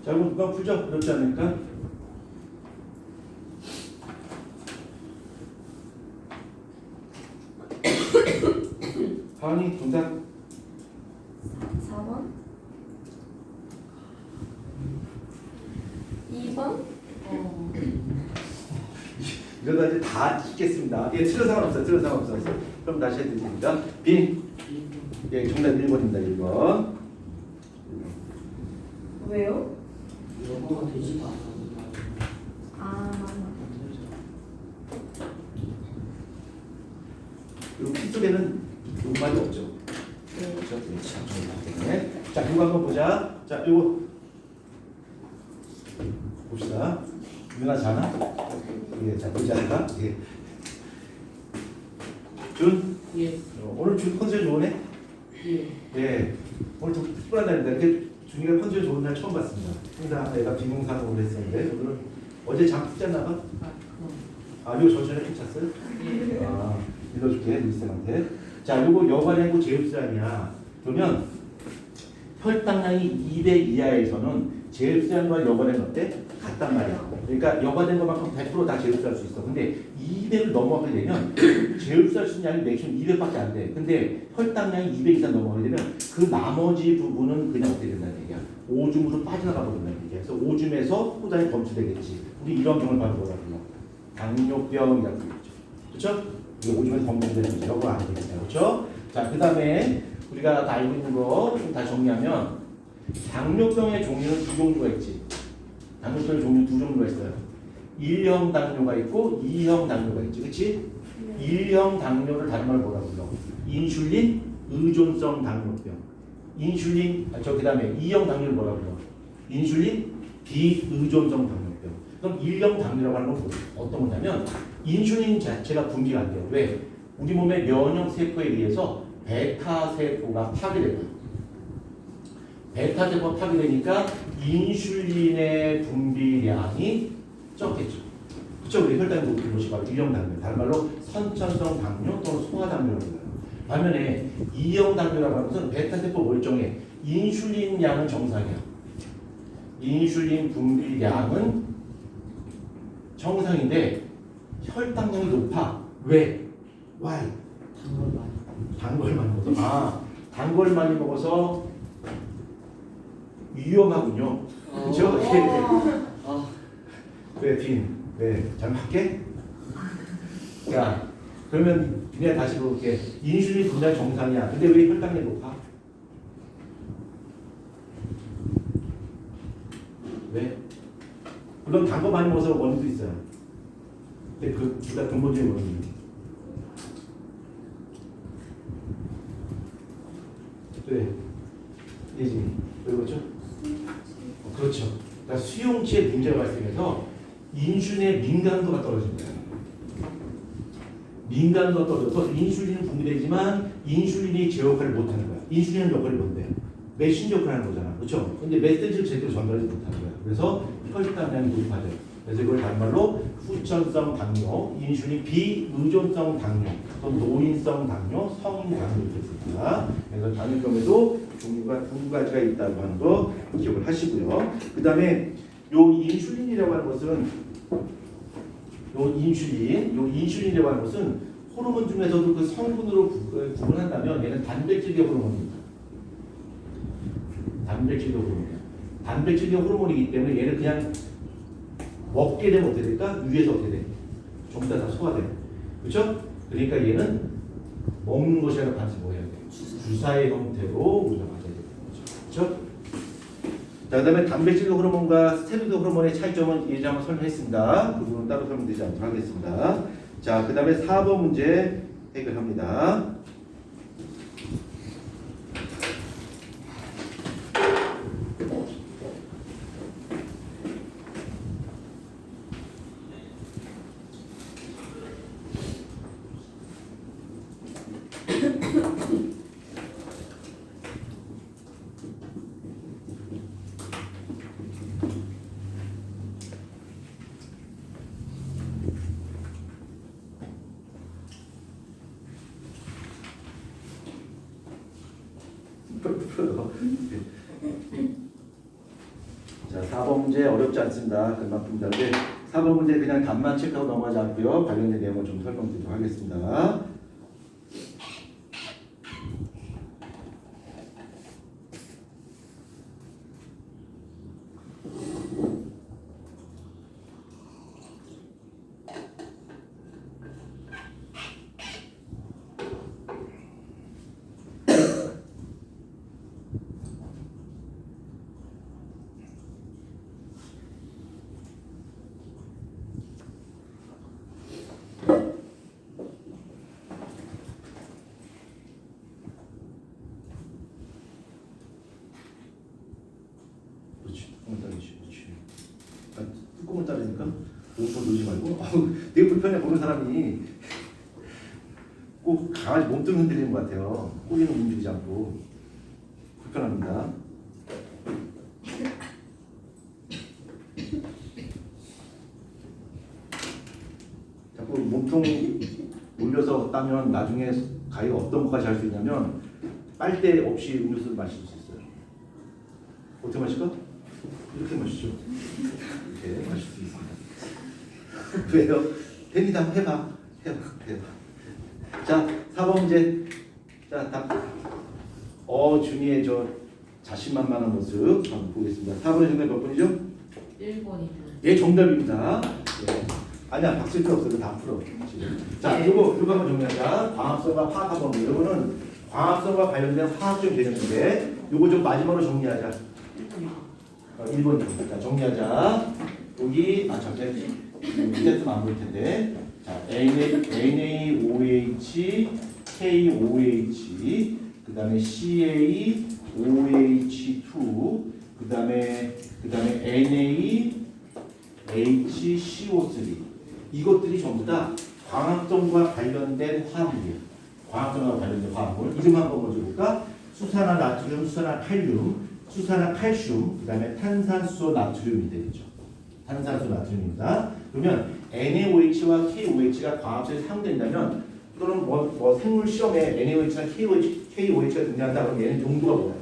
자, 그럼 누가 풀죠? 어렵지 않을까? 하은이 정답 4번? 2번? 이러다 이제 다 찍겠습니다. 예, 틀린 상관없어요. 틀린 상관없어요. 그럼 다시 해드립니다. 빈. 예, 정답 1번입니다. 1번. 왜요? 영어가 되지가 않아. 아, 그리고 피 속에는 녹말이 없죠. 네. 그렇죠? 네, 작종이기 때문에. 자, 이거 한번 보자. 자, 이거 봅시다. 유나 자나? 예, 자, 보지 않을까? 예. 준, 예. 오늘 준 컨디션 좋으네? 예. 예. 오늘 좀 특별한 날입니다. 이렇게 준이가 컨디션 좋은 날 처음 봤습니다. 항상 내가 비몽사몽을 했었는데 오늘은 어제 잠 푹 잤나 봐? 아, 그럼. 아, 이거 전전에 푹 잤어요? 예. 아, 읽어줄게, 루이쌤한테. 자, 요거 여과량고 제흡수량이야. 그러면 혈당량이 200 이하에서는 제흡수량과 여과량 어때? 같단 말이야. 그러니까 여과된 것만큼 100% 다 제흡수할 수 있어. 근데 200을 넘어가게 되면 제흡수할 수 있는 양이 맥시멈 200밖에 안 돼. 근데 혈당량이 200 이상 넘어가게 되면 그 나머지 부분은 그냥 어떻게 된다는 얘기야. 오줌으로 빠져나가 버린다는 얘기야. 그래서 오줌에서 포장이 검출되겠지. 우리 이런 병을 바로 뭐라 불러? 당뇨병이라고 부르죠. 그렇죠? 이게 오줌에서 검출되는 거죠. 여거 아니겠어요. 그렇죠? 자, 그 다음에 우리가 다 알고 있는 거 좀 다 정리하면 당뇨병의 종류는 두 종류가 있지. 당뇨병의 종류 두 종류가 있어요. 1형 당뇨가 있고 2형 당뇨가 있지. 그렇지? 1형 당뇨를 다른 말로 뭐라 불러? 인슐린 의존성 당뇨병. 인슐린 그다음에 2형 당뇨를 뭐라 불러? 인슐린 비의존성 당뇨병. 그럼 1형 당뇨라고 하는 건 어떤 거냐면 인슐린 자체가 분비가 안 돼요. 왜? 우리 몸의 면역 세포에 의해서 베타 세포가 파괴돼요. 베타 세포가 파괴되니까 인슐린의 분비량이 적겠죠. 그렇죠? 우리 혈당이 높은 것이 바로 1형 당뇨. 다른 말로 선천성 당뇨 또는 소아당뇨라고 해요. 반면에 2형 당뇨라고 하는 것은 베타 세포 멀쩡해. 인슐린 양은 정상이야. 인슐린 분비량은 정상인데 혈당량이 높아. 왜? Why? 단걸 많이. 단 걸 많이 먹어서. 아, 단 걸 많이 먹어서 위험하군요. 그렇죠? 아, 왜 빈? 왜? 잘못할게? 자, 그러면 그냥 다시 볼게. 인슐린 분량 정상이야. 근데 왜 혈당이 높아? 왜? 물론 단 거 많이 먹어서 원인도 있어요. 근데 그 둘 다 근본적인 원인이에요. 왜? 예지. 왜 그렇죠? 그렇죠. 그러니까 수용체에 문제가 발생해서 인슐린의 민감도가 떨어진다. 민감도가 떨어져서 인슐린은 분비되지만 인슐린이 제 역할을 못하는 거야. 인슐린의 역할이 뭔데? 메신저 역할을 하는 거잖아. 그렇죠? 근데 메시지를 제대로 전달하지 못하는 거야. 그래서 혈당량이 높아져요. 그래서 이걸 다른 말로 후천성 당뇨, 인슐린 비의존성 당뇨, 또 노인성 당뇨, 성인 당뇨 이렇게 있습니다. 그래서 당뇨병에도 종류가 두 가지가 있다고 하는 거 기억을 하시고요. 그 다음에 요 인슐린이라고 하는 것은 요 인슐린이라고 하는 것은 호르몬 중에서도 그 성분으로 구분한다면 얘는 단백질계 호르몬입니다. 단백질계 호르몬이야. 단백질계 호르몬이기 때문에 얘를 그냥 먹게 되면 어떻게 될까? 위에서 어떻게 돼? 전부 다 소화돼. 그렇죠? 그러니까 얘는 먹는 것이 아니라 반드시 뭐 해야 돼? 주사의 형태로 우리가 맞아야 되는 거죠. 그렇죠? 자, 그다음에 단백질 호르몬과 스테로이드 호르몬의 차이점은 예전에 한번 설명했습니다. 그 부분은 따로 설명드리지 않도록 하겠습니다. 자, 그다음에 4번 문제 해결합니다. 자, 4번 문제 어렵지 않습니다. 금방 푼다는데 4번 문제 그냥 답만 체크하고 넘어가지 않고요. 관련된 내용을 좀 설명드리도록 하겠습니다. 불편해가지고 되게 불편해 보는 사람이 꼭 강아지 몸뚱이 흔들리는 것 같아요. 꼬리는 움직이지 않고 불편합니다. 자꾸 몸통이 올려서 따면 나중에 가위가 어떤 것까지 할 수 있냐면 빨대 없이 음료수를 마실 수 있어요. 어떻게 마실까? 이렇게 마시죠. 이렇게 마실 수 있습니다. 왜요? 됩니다. 해봐. 자, 4번 문제. 자, 답. 준이의 저 자신만만한 모습 한번 보겠습니다. 4번의 정답 몇 번이죠? 1번이요. 예, 정답입니다. 예. 아니야, 박수 필요 없어. 다 풀어. 지금. 자, 네. 요거 한번 정리하자. 광합성과 화학 한번 보자. 요거는 광합성과 관련된 화학적 개념인데 요거 좀 마지막으로 정리하자. 1번. 자, 정리하자. 여기 잠시 밑에서는 안 보일 텐데. 자, NaOH, KOH, 그다음에 CaOH2, 그다음에 NaHCO3. 이것들이 전부 다 광합성과 관련된 화합물이에요. 광합성과 관련된 화합물. 이름 한번 먼저 볼까? 수산화 나트륨, 수산화 칼륨, 수산화 칼슘, 그다음에 탄산수소 나트륨이 되겠죠. 탄산수 나트륨입니다. 그러면 NaOH와 KOH가 광합성에 사용된다면 또는 뭐 생물 시험에 NaOH나 KOH가 등장한다 그러면 얘는 용도가 뭐예요?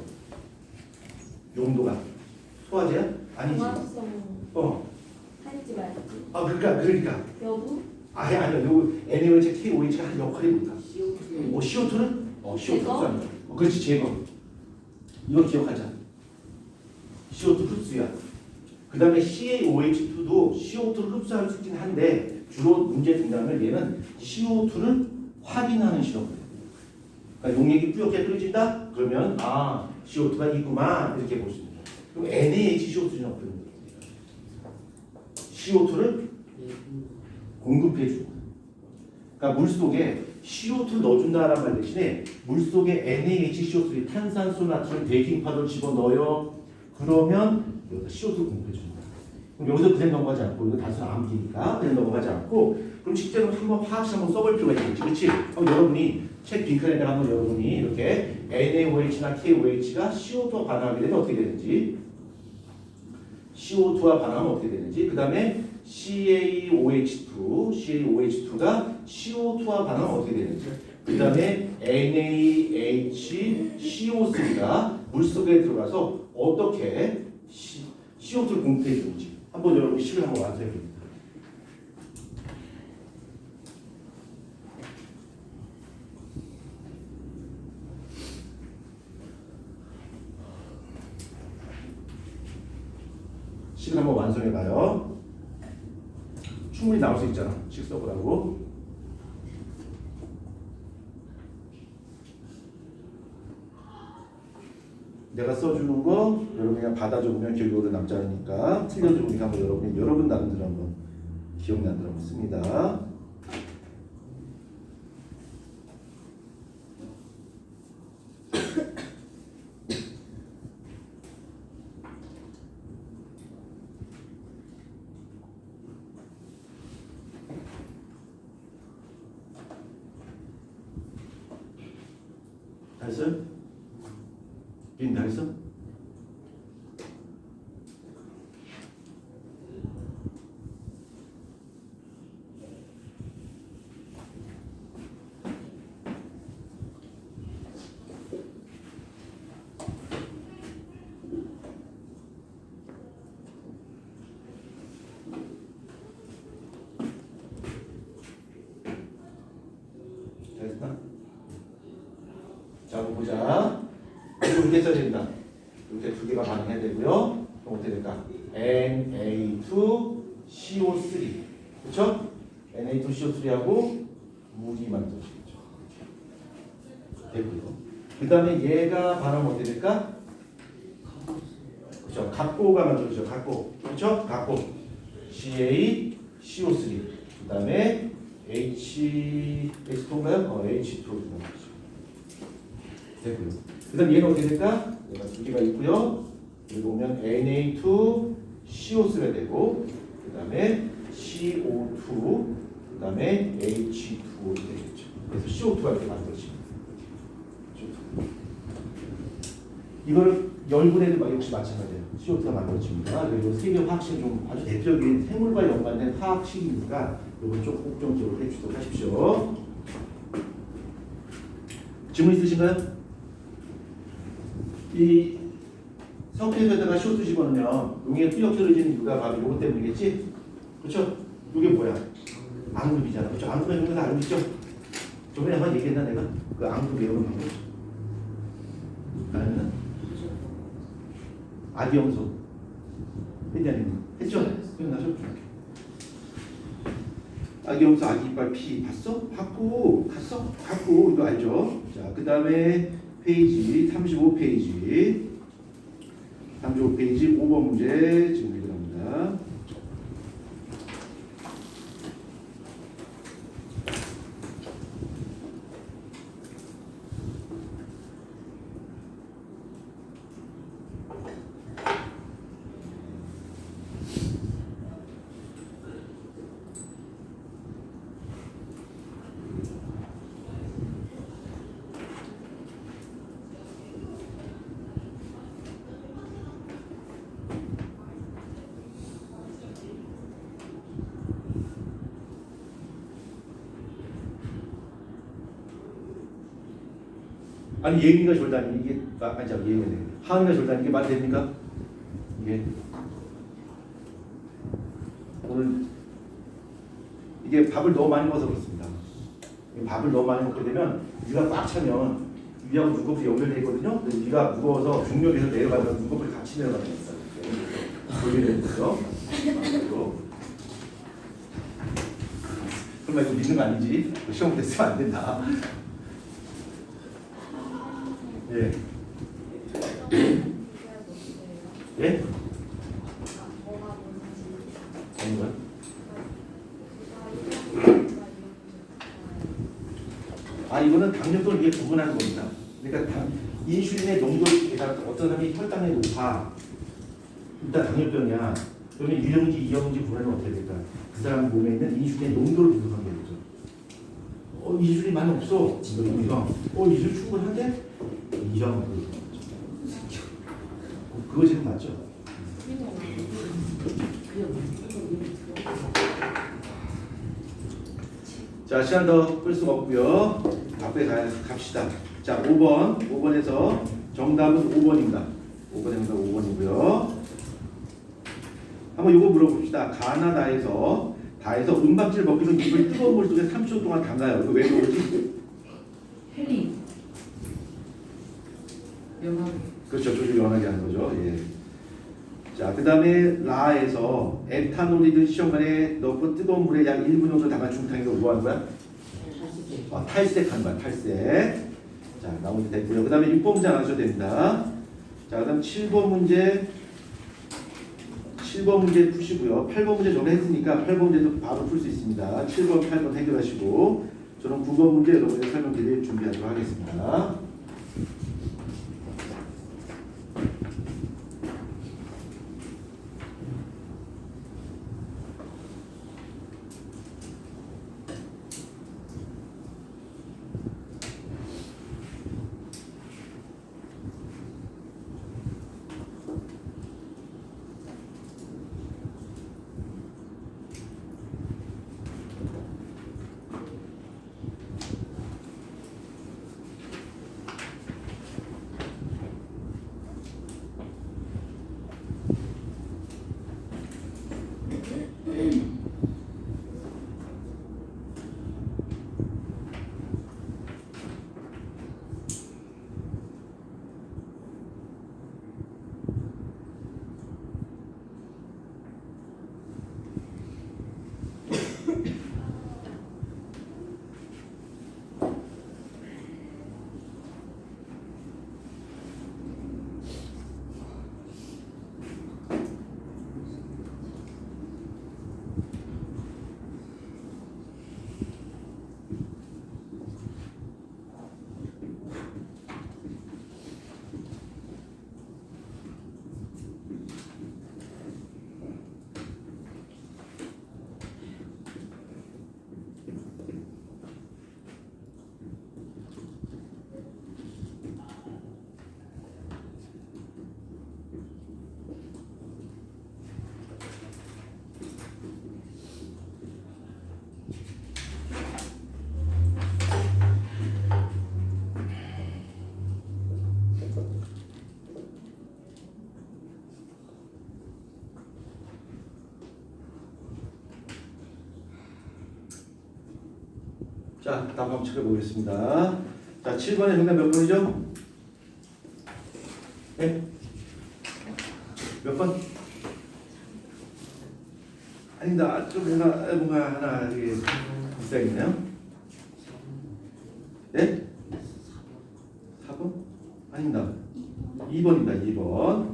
용도가 소화제야? 아니지. 광합성 어. 할지 말지. 그러니까. 여부? 아니야. 요 NaOH, KOH가 하는 역할이 뭘까? CO2는? CO2 제거? 흡수하는 거. 그렇지, 제거. 이거 기억하자. CO2 흡수야. 그 다음에 CaOH2도 CO2를 흡수할 수 있긴 한데 주로 문제 등장하면 얘는 CO2를 확인하는 실험을 해요. 그러니까 용액이 뿌옇게 끓여진다? 그러면 CO2가 있구만 이렇게 볼 수 있는 거예요. 그럼 NaHCO3는 어떤 거예요? CO2를 공급해 주고 그러니까 물속에 CO2를 넣어준다라는 말 대신에 물속에 NaHCO3 탄산수 나트륨 베이킹파우더를 집어넣어요. 그러면 여기다 CO2를 공급해 줍니다. 그럼 여기서 그냥 넘어가지 않고 이거 단순 암기니까 그냥 넘어가지 않고 그럼 실제로 한번 화학식 한번 써볼 필요가 있겠지. 그렇지? 여러분이 책 빈칸에다가 한번 여러분이 이렇게 NaOH나 KOH가 CO2와 반응하게 되면 어떻게 되는지 CO2와 반응하면 어떻게 되는지 그 다음에 CaOH2가 CO2와 반응하면 어떻게 되는지 그 다음에 NaHCO3가 물속에 들어가서 어떻게 CO2를 공급해 주는지 한번 여러분 식을 한번 완성해 봅니다. 식을 한번 완성해 봐요. 충분히 나올 수 있잖아. 식 써보라고. 내가 써주는 거 여러분이 그냥 받아 적으면 결국으로 남지 않으니까 틀려주니까 한번 여러분 나름대로 한번 기억나는 대로 한번 씁니다. 다 했어요? 다 했어? 됐나? 자, 한번 보자. 이렇게 써야 된다. 이렇게 두 개가 반응해야 되고요. 그럼 어떻게 될까? Na2CO3. 그렇죠? Na2CO3하고 물이 만들어지겠죠. 되고요. 그 다음에 얘가 반응하면 어떻게 될까? 그렇죠. 각고가 만들어지죠. 각고. 그렇죠? 각고. CaCO3. 그 다음에 H2인가요? H2 되고요. 그 다음 얘는 어떻게 될까? 얘가 두 개가 있고요. 여기 오면 Na2CO3가 되고 그 다음에 CO2 그다음에 H2O 되겠죠. 그래서 CO2가 이렇게 만들어집니다. 이거를 열분해도 막 역시 마찬가지예요. CO2가 만들어집니다. 그리고 세계 화학식 좀 아주 대표적인 생물과 연관된 화학식이니까 이건 좀 꼭정적으로 해주도록 하십시오. 질문 있으신가요? 이 성패에다가 CO2 집어넣으면 용액 삐걱 떨어지는 이유가 바로 이것 때문이겠지? 그렇죠? 이게 뭐야? 앙금이잖아. 그렇죠? 앙금의 종류가 다 알고 있죠? 저번에 한번 얘기했나 내가? 그 앙금 외우는 방법. 아니면 아기염소. 했냐니? 했죠? 기억나죠? 아기염소 아기 이빨 피 봤어? 봤고 갔어? 갔고 이거 알죠? 자, 그 다음에 페이지 35페이지 35페이지 5번 문제 지금 해결합니다. 아니 예민이가 졸다니 이게 아니 잠 예민이 하은이가 졸다니 이게 말이 됩니까? 이게 오늘 이게 밥을 너무 많이 먹어서 그렇습니다. 밥을 너무 많이 먹게 되면 위가 꽉 차면 위하고 눈꺼풀이 연결되어 있거든요. 근데 위가 무거워서 중력에서 내려가면 눈꺼풀이 같이 내려가는 거예요. 돌리게 되는 거죠. 설마 이거 믿는 거 아니지? 시험 됐으면 안 된다. 예. 예? 아닌가? 아 이거는 당뇨도를 이게 구분하는 겁니다. 그러니까 인슐린의 농도를 어떤 사람이 혈당이 높아. 일단 당뇨병이야. 그러면 1형제, 2형제 구분하면 어떻게 될까? 그 사람 몸에 있는 인슐린의 농도를 분석하는 거죠. 인슐린 많이 없어. 2형. 인슐린 충분한데? 2형. 그거 지금 맞죠? 자, 시간 더 끌 수가 없고요. 앞에 갑시다. 자, 5번에서 정답은 5번입니다. 5번에 정답 5번이고요. 한번 이거 물어봅시다. 가나다에서 은박지를 먹기는 입을 뜨거운 물 속에 30초 동안 담가요. 이거 왜 그러지? 헬리. 연합. 그렇죠. 조절 연하게 하는 거죠. 예. 자, 그 다음에 라에서 에탄올이든 시험관에 넣고 뜨거운 물에 약 1분 정도 담가 중탕에서 뭐 하는 거야? 탈색하는 거야. 탈색. 자, 나머지 됐고요. 그 다음에 6번 문제 안 하셔도 됩니다. 자, 그 다음 7번 문제 푸시고요. 8번 문제 전에 했으니까 8번 문제도 바로 풀 수 있습니다. 7번, 8번 해결하시고 저는 9번 문제 여러분께 설명드릴 준비하도록 하겠습니다. 자, 다음 한번 찾아보겠습니다. 자, 7번의 정답 몇 번이죠? 네? 몇 번? 아니다. 좀 뭔가 하나 이게 비싸겠네요. 네? 4번? 아닙니다. 2번입니다. 2번.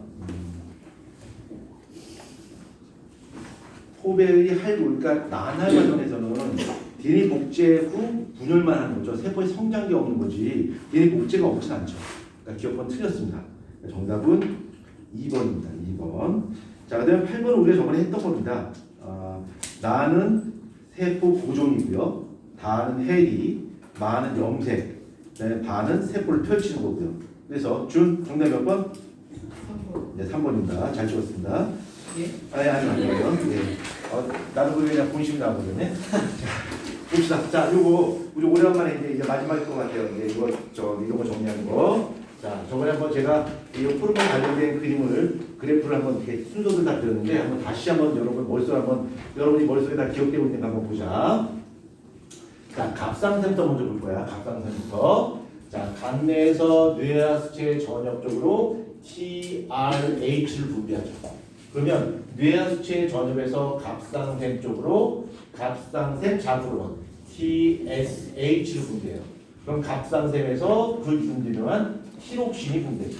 포배의 할구, 그러니까 난할 과정에서는 DNA 복제 후 분열만 하는 거죠. 세포의 성장기 없는 거지. DNA 복제가 없진 않죠. 그러니까 기억번 틀렸습니다. 정답은 2번입니다. 2번. 자, 그다음에 8번은 우리가 저번에 했던 겁니다. 나는 세포 고정이고요. 다는 해리, 마는 염색, 그다음에 바는 세포를 펼치는 거고요. 그래서 준 정답 몇 번? 3번. 네, 3번입니다. 잘 찍었습니다. 예? 아니요. 예. 나도 그냥 본심이 나거든요. 봅시다. 자, 요거 우리 오랜만에 이제 마지막일 것 같아요. 이제 이거 이런 거 정리하는 거. 자, 저번에 한번 제가 이 호르몬 관련된 그래프를 한번 이렇게 순서를 다 드렸는데 한번 다시 한번 여러분이 머릿속에 다 기억되고 있는 거 한번 보자. 자, 갑상선부터 먼저 볼 거야. 갑상선부터. 자, 간 내에서 뇌하수체 전엽적으로 TRH를 분비하죠. 그러면 뇌하수체 전엽에서 갑상샘 쪽으로 갑상샘 자구로만 TSH를 분비해요. 그럼 갑상샘에서 그 이중 유명한 티록신이 분비되죠.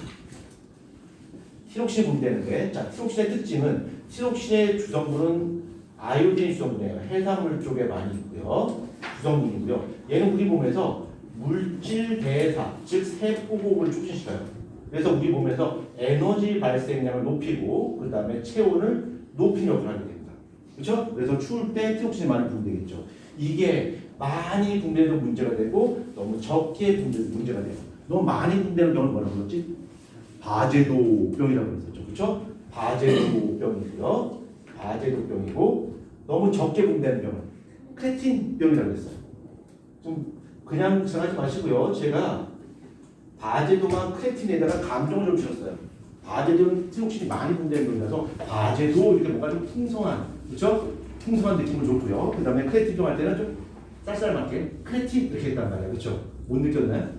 티록신이 분비되는데, 자, 티록신의 특징은 티록신의 주성분은 아이오딘 주성분이에요. 해산물 쪽에 많이 있고요. 주성분이고요. 얘는 우리 몸에서 물질 대사, 즉 세포 호흡을 촉진시켜요. 그래서 우리 몸에서 에너지 발생량을 높이고 그 다음에 체온을 높이는 역할을 하게 됩니다. 그렇죠? 그래서 추울 때 티록신이 많이 분비되겠죠. 이게 많이 분비돼도 문제가 되고 너무 적게 분비돼도 문제가 돼요. 너무 많이 분비되는 병을 뭐라고 그러지? 바제도병이라고 그랬었죠. 그렇죠? 바제도병이고요. 바제도병이고 너무 적게 분비되는 병은 크레틴병이라고 그랬어요. 좀 그냥 생각하지 마시고요. 제가 바제도만 크레틴에다가 감정을 좀 실었어요. 바제도는 티록신이 많이 분비되는 병이라서 바제도 이렇게 뭔가 좀 풍성한, 그렇죠? 풍성한 느낌을 줬고요. 그 다음에 크레틴병 할 때는 좀 쌀쌀맞게 크레틴 이렇게 했단 말이에요. 그렇죠? 못 느꼈나요?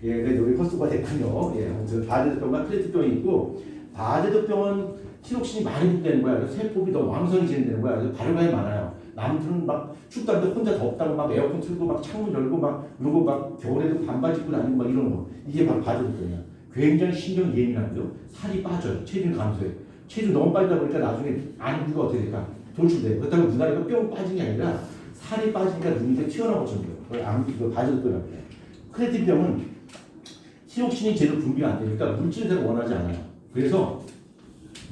예, 그래도 여기 헛수가 됐군요. 예, 아무튼 바제도병과 크레틴병이 있고 바제도병은 티록신이 많이 분비되는 거야. 그래서 세포비 더 왕성히 진행되는 거야. 그래서 발효량이 많아요. 남들은 막 춥다는데 혼자 덥다고 막 에어컨 틀고 막 창문 열고 막 그러고 막 겨울에도 반바지 입고 다니고 막 이러는 거. 이게 바로 바제도병이야. 굉장히 신경 예민하고요. 살이 빠져요. 체중 감소해. 체중 너무 빠지다 보니까 나중에 안구가 어떻게 될까? 돌출돼요. 그렇다고 눈알이가 뿅 빠진 게 아니라 살이 빠지니까 눈이 이렇게 튀어나온 것처럼 돼요. 그걸 안구 바제도병이라고 해요. 크레틴병은 티록신이 제대로 분비가 안 되니까 물질대로 원하지 않아요. 그래서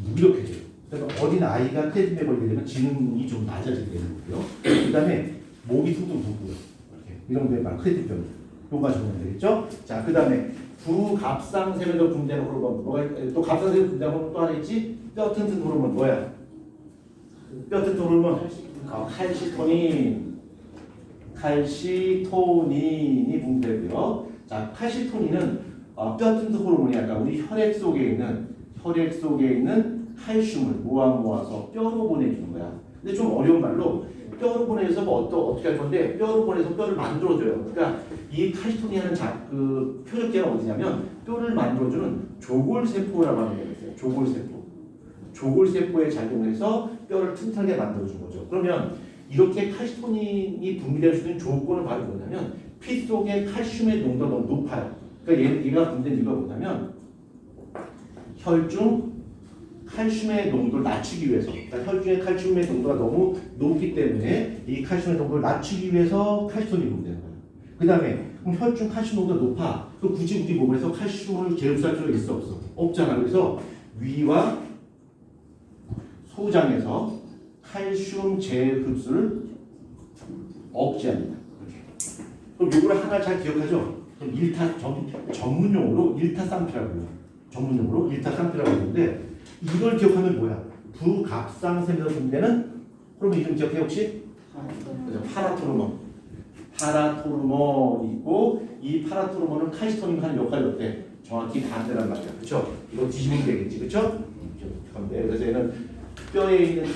무력해져요. 그러니까 어린 아이가 크레틴병에 걸리게 되면 지능이 좀 낮아지게 되는 거고요. 그 다음에 목이 퉁퉁 붓고요. 이렇게 이런 게 바로 크레틴병. 요거가 적으면 되겠죠? 자, 그 다음에 부갑상샘에도 분비되는 호르몬. 또 갑상샘에 분비되는 호르몬 또 하나 있지? 뼈 튼튼 호르몬 뭐야? 뼈 튼튼 호르몬 칼시토닌이 분비되고요. 자, 칼시토닌은 뼈 튼튼 호르몬이 아까 우리 혈액 속에 있는 칼슘을 모아서 뼈로 보내주는 거야. 근데 좀 어려운 말로 뼈로 보내서 어떻게 할 건데 뼈로 보내서 뼈를 만들어줘요. 그러니까 이 칼시토닌이라는 그 표적계가 어디냐면 뼈를 만들어주는 조골세포라고 하는 게 있어요. 조골세포에 작용해서 뼈를 튼튼하게 만들어준 거죠. 그러면 이렇게 칼시토닌이 분비될 수 있는 조건은 바로 뭐냐면 피 속의 칼슘의 농도가 너무 높아요. 그러니까 얘가 분비된 이유가 뭐냐면 혈중 칼슘의 농도를 낮추기 위해서, 그러니까 혈중의 칼슘의 농도가 너무 높기 때문에 이 칼슘의 농도를 낮추기 위해서 칼시토닌이 분비되는 거예요. 그 다음에 그럼 혈중 칼슘 농도가 높아. 그럼 굳이 우리 몸에서 칼슘을 재흡수할 필요가 있어 없어? 없잖아. 그래서 위와 소장에서 칼슘 재흡수를 억제합니다. 그럼 요거를 하나 잘 기억하죠? 그럼 전문용어로 일타쌍피라고 해요. 전문용어로 일타쌍피라고 하는데 이걸 기억하면 뭐야? 부갑상샘에서 분비되는 호르몬 이름 기억해 혹시? 파라토르몬이 있고 이 파라토르몬은 칼시토닌이 하는 역할이 어때? 정확히 반대란 말이야. 그렇죠? 이거 뒤집으면 되겠지. 그렇죠? 그래서 얘는 뼈에 있는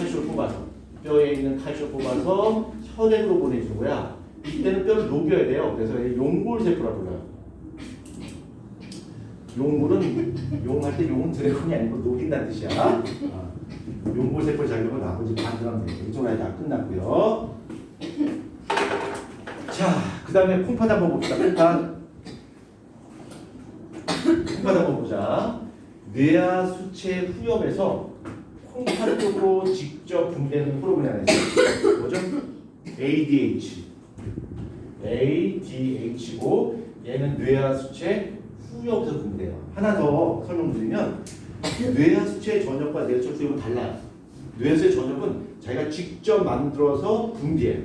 칼슘을 뽑아서 혈액으로 보내주는 거야. 이때는 뼈를 녹여야 돼요. 그래서 용골세포라고 불러요. 용골은 용할 때 용은 드래곤이 아니고 녹인다는 뜻이야. 용골세포 작용은 나머지 반드라면 돼요. 이쪽 라인 다 끝났고요. 자, 그 다음에 콩팥 한번 봅시다. 콩팥 한번 보자. 뇌하 수체 후엽에서 콩팥 쪽으로 직접 분비되는 호르몬이 하나 있어요. 뭐죠? ADH고 얘는 뇌하 수체 후엽에서 분비돼요. 하나 더 설명드리면 뇌하 수체 전역과 뇌하 수체 후엽은 달라요. 뇌하 수체 전역은 자기가 직접 만들어서 분비해요.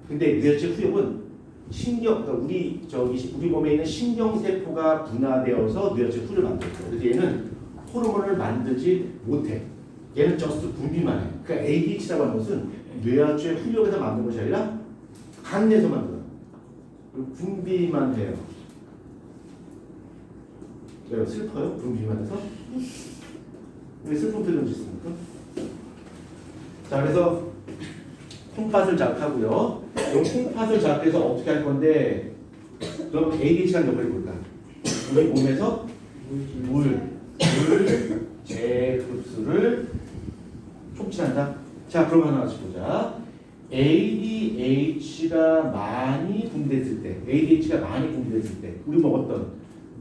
근데 뇌하 수체 후엽은 그러니까 우리 몸에 있는 신경세포가 분화되어서 뇌하 수체 후엽을 만들었어요. 그래서 얘는 호르몬을 만들지 못해. 얘는 저스트 분비만 해. 그러니까 ADH라고 하는 것은 뇌하 수체 후엽에서 만든 것이 아니라 간내에서 만들어요. 그리고 분비만 해요. 왜 슬퍼요? 분비만 해서? 왜 슬픈 표정 짓습니까? 자, 그래서 콩팥을 자극하고요. 이 콩팥을 자극해서 어떻게 할 건데, 그럼 ADH가 역할이 뭘까? 우리 몸에서 물 재흡수를 촉진한다. 자, 그럼 하나씩 보자. ADH가 많이 분비됐을 때, 우리 먹었던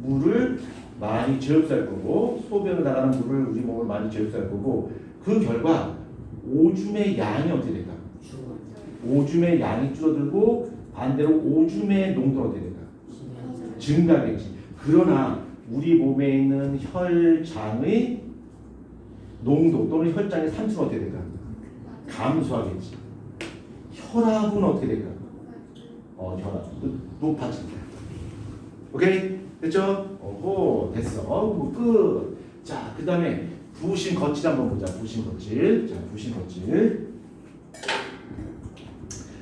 물을 많이 재흡수할 거고, 소변을 나가는 물을 우리 몸을 많이 재흡수할 거고, 그 결과 오줌의 양이 어떻게 될까? 오줌의 양이 줄어들고 반대로 오줌의 농도는 어떻게 될까? 증가하겠지. 그러나 우리 몸에 있는 혈장의 농도 또는 혈장의 산수는 어떻게 될까? 감소하겠지. 혈압은 어떻게 될까? 혈압 높아진다. 오케이? 됐죠? 오호, 됐어. 뭐 끝. 자, 그 다음에 부신 거칠 한번 보자. 부신 거칠.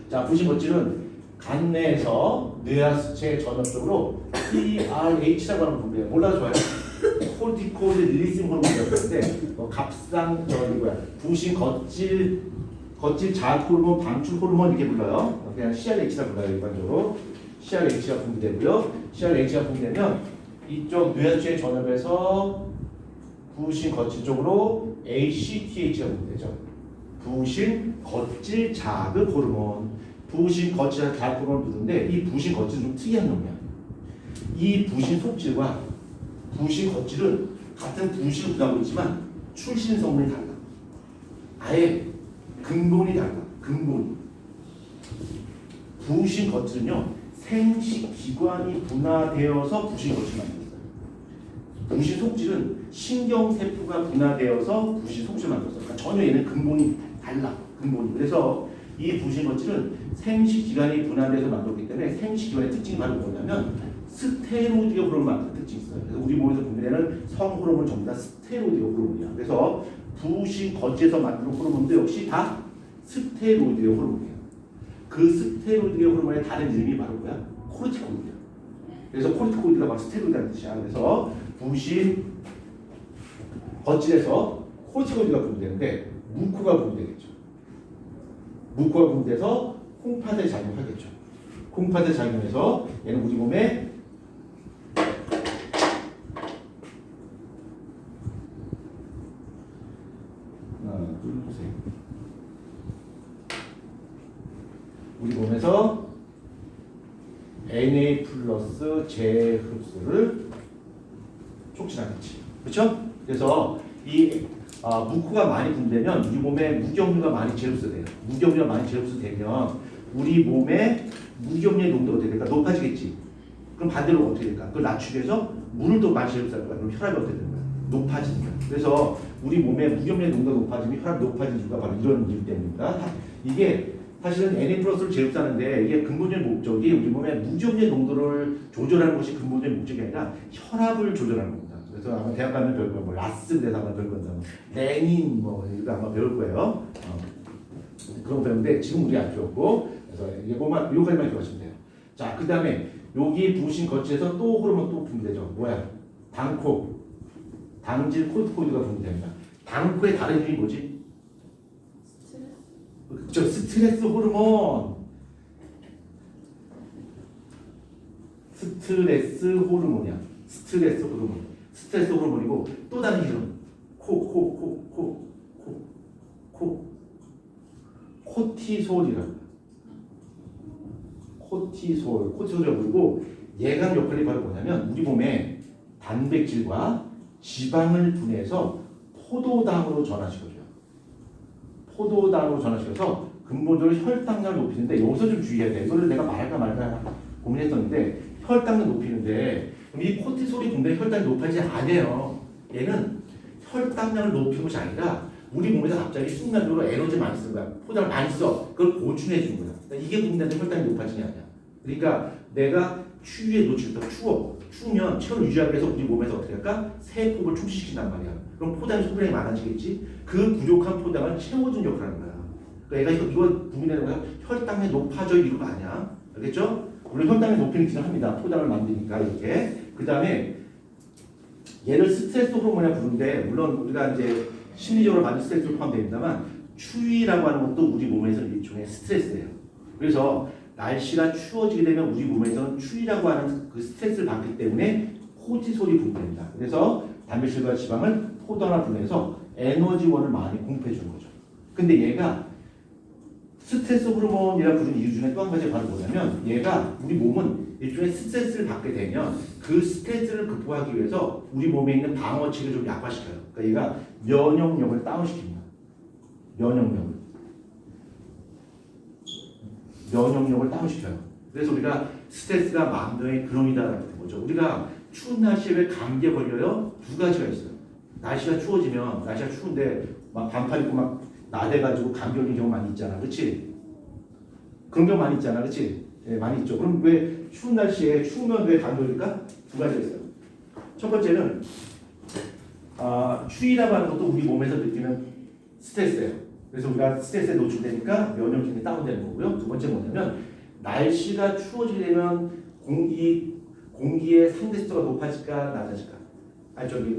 자, 부신 거칠은 간 내에서 뇌하수체 전엽적으로 TRH라고 하는 분비예요. 몰라도 좋아요. 코르티코이드 릴리싱 호르몬이라고 하는데 부신 거칠 자극 호르몬, 방출 호르몬 이렇게 불러요. 그냥 CRH라고 불러요. 일반적으로 CRH가 분비되고요. CRH가 분비되면 이쪽 뇌하수체 전엽에서 부신 거칠 쪽으로 ACTH가 분비되죠. 부신 거칠 자극 호르몬. 부신 거칠 자극 호르몬을 부르는데 이 부신 거칠은 좀 특이한 놈이야. 이 부신 속질과 부신 거칠은 같은 부신을 분하고 있지만 출신 성분이 달라. 아예 근본이 달라. 근본이. 부신 거칠은요 생식 기관이 분화되어서 부신 거칠을 만들었어요. 부신 속질은 신경세포가 분화되어서 부신 속질을 만들었어요. 그러니까 전혀 얘는 근본이 달라. 근본이. 그래서 이 부신 거칠은 생식기관이 분화돼서 만들었기 때문에 생식기관의 특징이 바로 뭐냐면 스테로이드 호르몬을 만드는 특징이 있어요. 그래서 우리 몸에서 분비되는 성호르몬은 전부 다 스테로이드 호르몬이야. 그래서 부신 거치에서 만드는 호르몬도 역시 다 스테로이드 호르몬이에요. 그 스테로이드 호르몬의 다른 이름이 바로 뭐야? 코르티코이드야. 그래서 코르티코이드가 막 스테로이드라는 뜻이야. 그래서 부신 거칠에서 코르티코이드가 분비되는데 무코가 분비되겠죠. 무코가 분비돼서 콩팥에 작용하겠죠. 콩팥에 작용해서 얘는 우리 몸에 우리 몸에서 Na 플러스 재흡수를 촉진하겠지. 그렇죠? 그래서 이 무코가 많이 분비되면 우리 몸에 무기압류가 많이 재흡수돼요. 무기압류가 많이 재흡수되면 우리 몸에 무기압류의 농도가 어떻게 될까? 높아지겠지. 그럼 반대로 어떻게 될까? 그걸 낮추기 위해서 물을 또 많이 재흡수할 거야. 그럼 혈압이 어떻게 되는 거야? 높아지는 거야. 그래서 우리 몸에 무기압류의 농도가 높아지면 혈압이 높아지는 이유가 바로 이런 이유 때문입니다. 이게 사실은 Na 플러스를 재흡수하는데 이게 근본적인 목적이 우리 몸의 무기압류의 농도를 조절하는 것이 근본적인 목적이 아니라 혈압을 조절하는 겁니다. 그래서 아마 대학 가면 배울 거예요. 뭐 라스 대사 아마 배울 건데, 레닌 뭐 이거 아마 배울 거예요. 그런 거 배우는데 지금 우리 안 배웠고, 그래서 이거만 요까지만 기억하시면 돼요. 자, 그 다음에 여기 부신 거치에서 또 호르몬 또 분비되죠. 뭐야? 당코, 당질 코르티코이드가 분비됩니다. 당코의 다른 이름이 뭐지? 스트레스 호르몬. 스트레스 호르몬이야. 스트레스 호르몬. 스트레스 호르몬이고 또 다른 이름. 코티솔이라고. 코티솔이라고 부르고 얘가 하는 역할이 바로 뭐냐면 우리 몸에 단백질과 지방을 분해해서 포도당으로 전환시켜줘요. 포도당으로 전환시켜서 근본적으로 혈당량을 높이는데 여기서 좀 주의해야 돼. 이거를 내가 말할까 말까 고민했었는데 혈당을 높이는데 그럼 이 코티솔이 분비해 혈당이 높아지지 않아요. 얘는 혈당량을 높이는 것이 아니라 우리 몸에서 갑자기 순간적으로 에너지 많이 쓰는 거야. 포장을 많이 써. 그걸 보충해 주는 거야. 그러니까 이게 분비되는데 혈당이 높아지냐 아니야. 그러니까 내가 추위에 노출돼 추우면 체온을 유지하기 위해서 우리 몸에서 어떻게 할까? 세포를 충족시킨단 말이야. 그럼 포장이 소비량이 많아지겠지? 그 부족한 포장을 채워준 역할을 하는 거야. 그러니까 얘가 이거 분비되는 거야. 혈당이 높아져 이런 거 아니야. 알겠죠? 물론 혈당이 높이는 기능을 합니다. 포장을 만드니까 이렇게. 그 다음에 얘를 스트레스 호르몬이라 부르는데 물론 우리가 이제 심리적으로 받는 스트레스도 포함됩니다만 추위라고 하는 것도 우리 몸에서 일종의 스트레스예요. 그래서 날씨가 추워지게 되면 우리 몸에서는 추위라고 하는 그 스트레스를 받기 때문에 코티솔이 분비됩니다. 그래서 단백질과 지방을 포도나 분해해서 에너지원을 많이 공급해 주는 거죠. 근데 얘가 스트레스 호르몬이라 부르는 이유 중에 또 한 가지 바로 뭐냐면 얘가 우리 몸은 일종의 스트레스를 받게 되면 그 스트레스를 극복하기 위해서 우리 몸에 있는 방어체를 좀 약화시켜요. 그러니까 얘가 면역력을 다운시킵니다. 면역력을 다운시켜요. 그래서 우리가 스트레스가 만병의 근원이다라는 거죠. 우리가 추운 날씨에 왜 감기에 걸려요? 두 가지가 있어요. 날씨가 추운데 막 반팔 입고 막 나대가지고 감기 걸리는 경우 많이 있잖아. 그렇지? 그런 경우 많이 있잖아. 그렇지? 네, 많이 있죠. 그럼 왜 추운 날씨에 추우면 왜 감기 걸릴까? 두 가지가 있어요. 첫 번째는 추위라고 하는 것도 우리 몸에서 느끼는 스트레스예요. 그래서 우리가 스트레스에 노출되니까 면역력이 다운되는 거고요. 두 번째 뭐냐면 날씨가 추워지게 되면 공기의 상대 습도가 높아질까 낮아질까?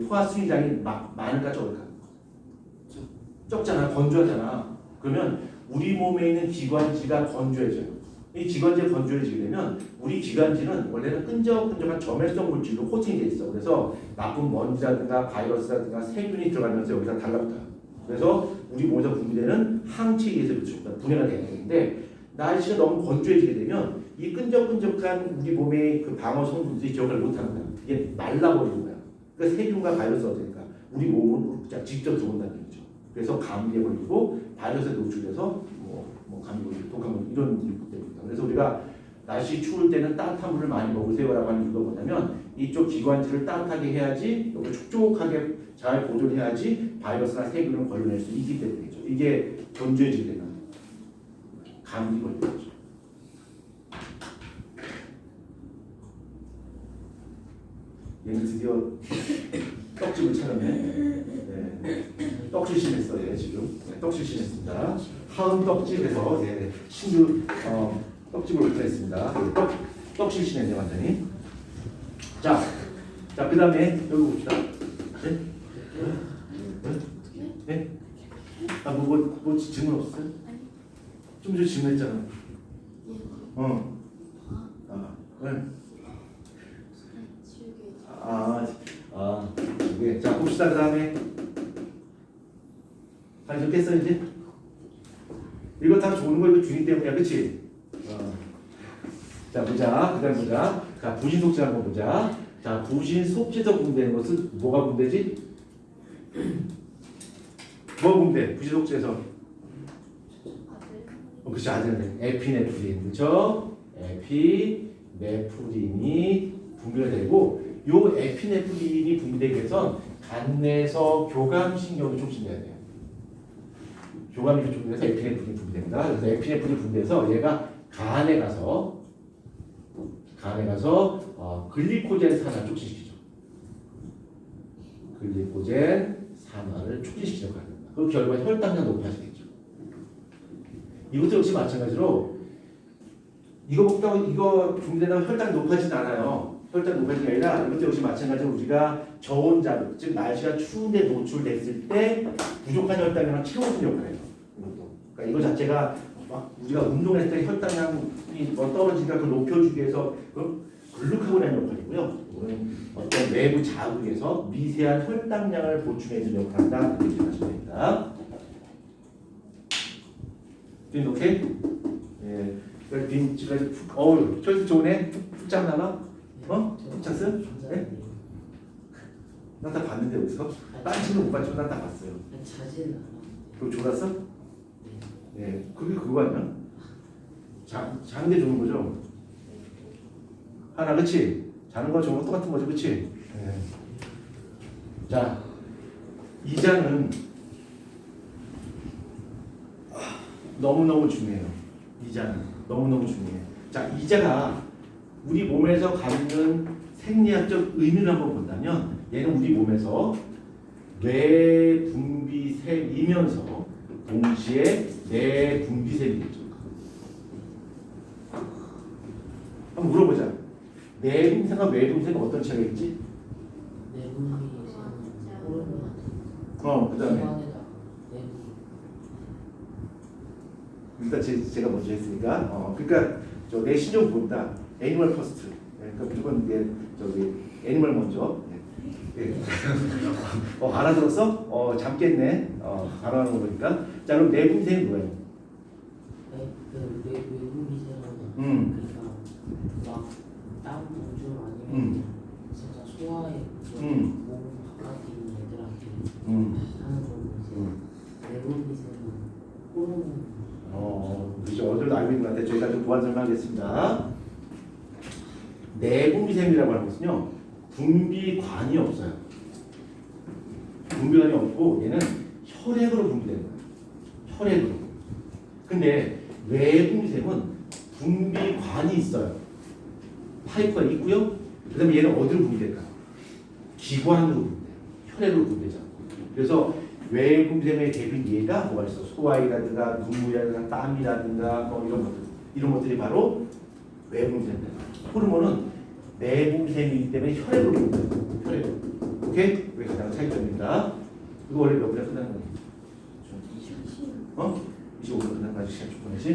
포화 수위량이 많을까 적을까? 적잖아. 건조하잖아. 그러면 우리 몸에 있는 기관지가 건조해져요. 이 기관지가 건조해지게 되면 우리 기관지는 원래는 끈적끈적한 점액성 물질로 코팅이 돼 있어. 그래서 나쁜 먼지라든가 바이러스라든가 세균이 들어가면서 여기서 달라붙어요. 그래서 우리 몸에서 분비되는 항체에 의해서 분해가 되는 건데 날씨가 너무 건조해지게 되면 이 끈적끈적한 우리 몸의 그 방어 성분들이 기억을 못하는 거야. 이게 말라버리는 거야. 그러니까 세균과 바이러스가 되니까 우리 몸은 직접 들어온다는 얘기죠. 그래서 감기에 걸리고 바이러스에 노출돼서 뭐 감기 걸리고 독감 걸리고 이런 일이 됩니다. 그래서 우리가 날씨 추울 때는 따뜻한 물을 많이 먹으세요라고 하는 이유가 뭐냐면 이쪽 기관지를 따뜻하게 해야지 여기 촉촉하게 잘 보존해야지 바이러스나 세균을 걸러낼 수 있기 때문이죠. 이게 건조해지게 되면 감기 걸리는 거죠. 얘는 드디어 떡집을 차렸네. 네. 떡질 심했어요. 지금 떡질 심했습니다. 하은 떡집에서 신규 떡집을 오픈했습니다. 떡실 심했네 완전히. 자, 그 다음에 여기 봅시다. 네? 뭐 질문 없었어요? 좀 전에 질문했잖아. 네. 이게 자 봅시다. 그 다음에 적겠어 이제? 이거 다 좋은 거 이거 중이 때문이야, 그렇지? 자 보자. 그다음 보자. 자 부신 속죄 한번 보자. 자 부신 속죄에서 분배되는 것은 뭐가 분배지? 뭐가 분배? 부신 속죄에서 그렇지 아들네. 에피네프린 그렇죠? 에피네프린이 분비가 되고 요 에피네프린이 분비되기 위해선 간내에서 교감신경이 촉진돼야 돼요. 교감이 촉진돼서 에피네프린이 분비됩니다. 그래서 에피네프린이 분비돼서 얘가 간에 가서 글리코젠 산화를 촉진시키죠. 글리코젠 산화를 촉진시키려고 합니다. 그 결과 혈당량 높아지겠죠. 이것도 역시 마찬가지로 이거 분비되면 혈당이 높아지진 않아요. 혈당 높아지는 게 아니라 이것도 역시 마찬가지로 우리가 저온 자극, 즉 날씨가 추운데 노출됐을 때 부족한 혈당량을 채워주는 역할을 해요. 이것도. 그러니까 이거 자체가 막 우리가 운동했을 때 혈당량이 떨어지니까 그걸 높여주기 위해서 걸룩하고라는 역할이고요. 이거는 어떤 외부 자극에서 미세한 혈당량을 보충해주는 역할을 한다. 이렇게 생각하시면 됩니다. 빈 오케이? 예. 빈지까지 푹. 초이스 좋으네. 푹 짰나봐. 푹 찼어요? 네? 난 다 봤는데 어디서? 딴 친구 못 봤지만 난 다 봤어요. 자진 않아. 그거 졸았어? 예. 그게 그거 아니야? 자는 게 좋은 거죠? 하나, 그치? 자는 거 좋은 거 똑같은 거죠, 그치? 예. 자, 이자는 너무너무 중요해요. 이자는 너무너무 중요해요. 자, 이자가 우리 몸에서 갖는 생리학적 의미를 한번 본다면 얘는 우리 몸에서 뇌분비샘이면서 동시에 내분비샘이겠죠. 한번 물어보자. 내분비샘과 외분비샘은 어떤 차이가 있지? 내분비에서는 호르몬 그 다음에 기관에다가 내분 일단 제가 먼저 했으니까 그러니까 저 내 신종 본다. 애니멀 퍼스트. 그러니까 무조건 이게 저기 애니멀 먼저. 예. 알아들었어? 잠 깼네. 발언하는 거 보니까. 자, 그럼 내분비샘이 뭐예요? 외분비세는 그러니까 막땀 오줌 아니면 진짜 소화에 몸 바깥에 있는 애들한테 하는 건 이제 외분비세는 호르몬 그죠. 어들도 알고 있는 것 같아요. 저희가 좀 보완 설명하겠습니다. 내분비샘이라고 하는 것은요, 분비관이 없어요. 분비관이 없고 얘는 혈액으로 분비되는 거예요. 혈액으로. 근데 외분비샘은 분비관이 있어요. 파이프가 있고요. 그다음에 얘는 어디로 분비될까요? 기관으로 분비돼요. 혈액으로 분비되죠. 그래서 외분비샘의 대표인 예가 뭐가 있어? 소화이라든가 눈물이라든가 땀이라든가 이런 것들이 바로 외분비샘입니다. 호르몬은 내분비샘이기 때문에 혈액으로 분비돼요. 혈액으로. 오케이? 그게 가장 차이점입니다. 이거 원래 몇 분에 끝나는 거예요? 25분 끝난 거 아직 시간 충분하지?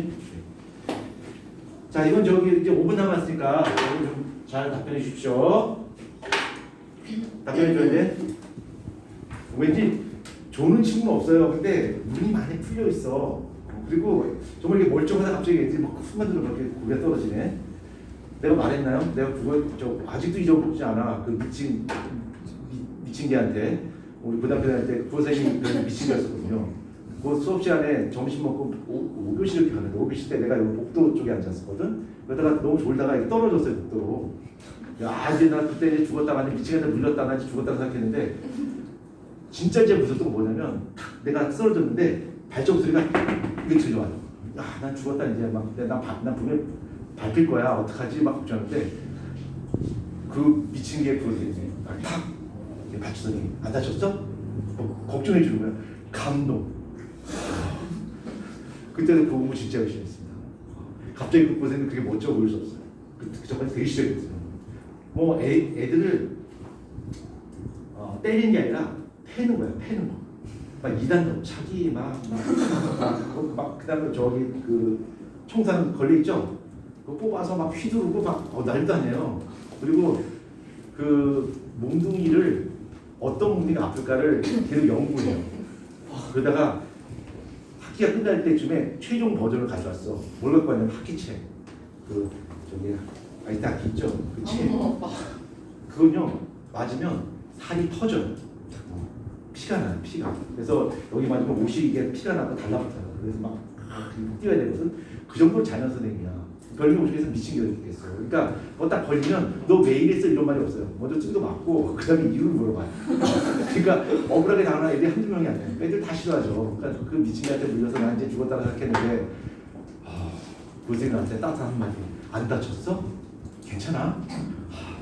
자, 이건 저기 이제 5분 남았으니까 여러분 좀 잘 답변해 주십시오. 답변해 줘야 돼. 왠지 조는 친구는 없어요. 근데 눈이 많이 풀려 있어. 그리고 정말 이게 멀쩡하다 갑자기 애들이 막 순간적으로 그렇게 고개가 떨어지네. 내가 말했나요? 내가 그거 아직도 잊어먹지 않아. 그 미친 개한테 우리 부담편한테 그 선생님이 그런 미친 개였었거든요. 그 수업 시간에 점심 먹고 5교시 이렇게 가는데 5교시 때 내가 여기 복도 쪽에 앉았었거든. 그러다가 너무 졸다가 이렇게 떨어졌어요, 복도로. 야, 이제 나 그때 이제 죽었다 완전 미치겠다 물렸다 나 이제 죽었다고 생각했는데 진짜 이제 무섭던 건 뭐냐면 내가 쓰러졌는데 발자국 소리가 이게 들려와요. 야, 난 죽었다 이제 막 난 분명히 밟힐 거야 어떡하지 막 걱정하는데 그 미친 게 그러더니 탁 받치더니 안 다쳤어? 걱정해 주는 거야. 감동. 그때도 보고 진짜 열심히 했습니다. 갑자기 그 고생은 그게 멋져 보일 수 없어요. 그 정말 되게 싫어했어요. 뭐 애들을 때리는 게 아니라 패는 거야, 패는 거. 막 2단 차기 막 그다음에 저기 그 총상 걸려 있죠. 그거 뽑아서 막 휘두르고 막 날도 안 해요. 그리고 그 몽둥이를 어떤 몽둥이가 아플까를 계속 연구해요. 그러다가 학기가 끝날 때쯤에 최종 버전을 가져왔어. 뭘 갖고 왔냐면 학기책. 그 저기 아이스 학기 있죠. 그 책. 그건요 맞으면 살이 터져요. 피가 나요, 피가. 그래서 여기 맞으면 옷이 이게 피가 나고 달라붙어요. 그래서 막 뛰어야 되거든. 그 정도로 잔인 선생님이야. 별명 중에서 미친 게 있겠어. 그러니까 뭐 딱 걸리면 너 왜 이랬어 이런 말이 없어요. 먼저 찌도 맞고 그다음에 이유를 물어봐요. 그러니까 억울하게 당하는 애들이 한두 명이 아니에요. 애들 다 싫어하죠. 그러니까 그 미친애한테 물려서 나 이제 죽었다고 생각했는데 그 생각한테 따뜻한 한마디. 안 다쳤어? 괜찮아?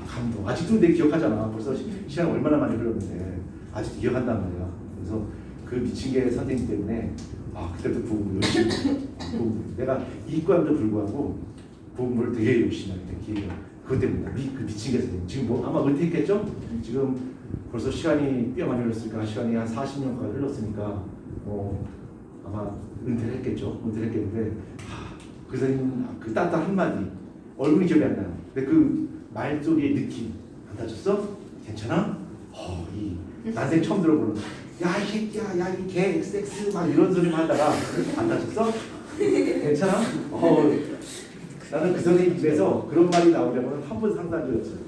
감동. 아직도 내 기억하잖아. 벌써 시간 얼마나 많이 흘렀는데 아직도 기억한단 말이야. 그래서 그 미친 개 선생님 때문에 그때부터 부금을 열심히 내가 이과임에도 불구하고 부금을 되게 열심히 하게 된 기회가 그것 때문이다. 그 미친 개 선생님. 지금 뭐 아마 은퇴했겠죠? 지금 벌써 시간이 꽤 많이 흘렀으니까 시간이 한 40년까지 흘렀으니까 아마 은퇴를 했겠죠. 은퇴를 했겠는데 그 선생님 그 따뜻한 한마디 얼굴이 기억이 안 나요. 근데 그 말소리의 느낌 안 다쳤어? 괜찮아? 이 난생 처음 들어보는 야 이 새끼야 야 이 개 XX 막 이런 소리만 하다가 안 다쳤어? 괜찮아? 나는 그 선생님 집에서 그런 말이 나오려면 한 번 상담 드렸어요.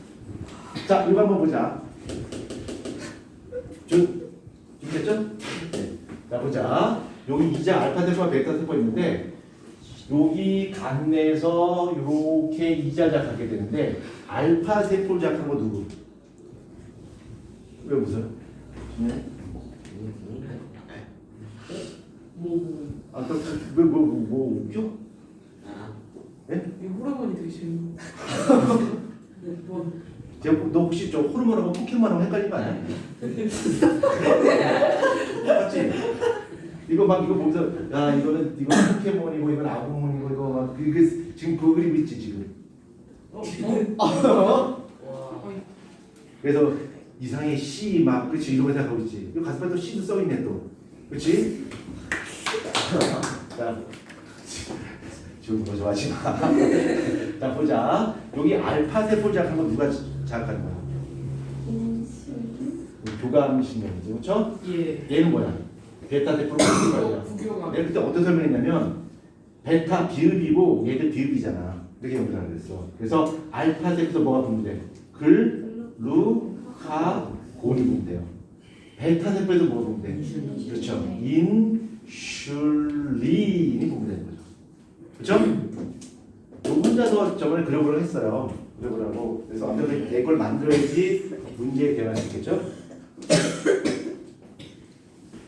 자 이거 한번 보자. 준비됐죠? 네. 자 보자. 여기 이자 알파 세포와 베타 세포 있는데 여기 간 내에서 이렇게 이자 작하게 되는데 알파 세포를 작한 거 누구? 왜 웃어요? 네? 아까 뭐 웃겨? 네? 이 호르몬이 되게 재밌는 거. 너 혹시 저 호르몬하고 포켓몬하고 헷갈린 거 아니야? 맞지? 이거 보면서 야 이거는 포켓몬이고 이건 아구몬이고 이거 막 이게 지금 그 그림 있지 지금. 그래서 이상의 C 막 그렇지 이런 거 생각하고 있지. 이거 가슴에 또 C도 써 있네 또. 그렇지? 자, 지금 거 좋아하지 마. 자 보자. 여기 알파 세포 작한 거 누가 작한 거야? 교감 신경이지, 그렇죠? 예. 얘는 뭐야? 베타 세포로 바뀐 거야. 구경하. 내가 그때 어떻게 설명했냐면 베타 비읍이고 얘들 비읍이잖아. 이렇게 연결을 했어. 그래서 알파 세포에서 뭐가 분대? 글, 루, 카, 곤이 분대요. 베타 세포에서 뭐가 분대? 그렇죠. 인, 슐린이 분대되는 거죠. 그렇죠? 너 혼자서 저번에 그려보라고 했어요. 그려보라고. 그래서 완전히 내 걸 만들어야지 문제에 대응할 수 있겠죠?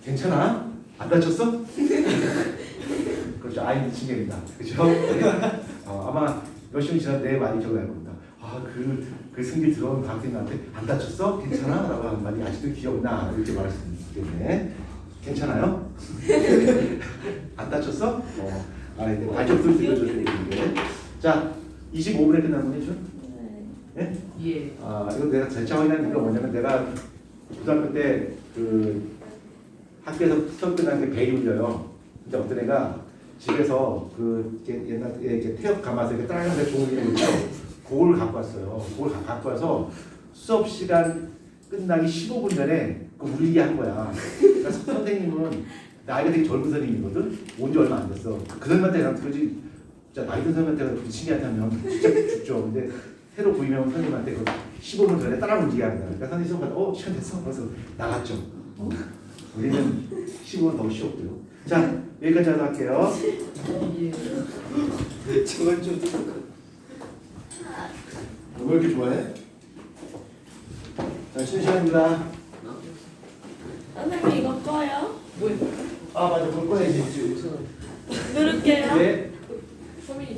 괜찮아? 안 다쳤어? 그렇죠. 아이들 친구입니다. 그렇죠? 아마 몇 시간 지나 내 말이 기억날 겁니다. 그 승리 들어온 강생한테 안 다쳤어? 괜찮아? 라고 한 말이 아직도 기억나. 이렇게 말씀드리기 때문에 괜찮아요? 안 다쳤어? 발전소를 들려줘야 되는데. 자, 25분에 끝난 거죠? 네? 예. 이거 내가 재차 확인한 이유가 뭐냐면 내가 고등학교 때 그 학교에서 수업 끝나는 게 벨이 울려요. 근데 어떤 애가 집에서 그 옛날에 이렇게 태엽 감아서 이렇게 따라가는 종이 있는 거 있죠? 그걸 갖고 왔어요. 그걸 갖고 와서 수업 시간 끝나기 15분 전에 그 울리게 한 거야. 그러니까 선생님은 나이가 되게 젊은 선생님이거든. 온 지 얼마 안 됐어. 그 선생님한테 난 그러지. 진짜 나이 든 선생님한테 그 친구한테 하면 진짜 죽죠. 근데 새로 구임해온 선생님한테 그 15분 전에 따라 울리게 하는 거야. 그러니까 선생님 수업하다 시간 됐어. 그래서 나갔죠. 우리는 15분 더 쉬었고요. 자, 여기까지 하도록 할게요. 예. 저건 좀 왜 이렇게 좋아해? 자, 쉬는 시간입니다. 선생님 이거 꺼요? 뭐 맞아. 그걸 꺼야지. 누를게요. 네. 소민이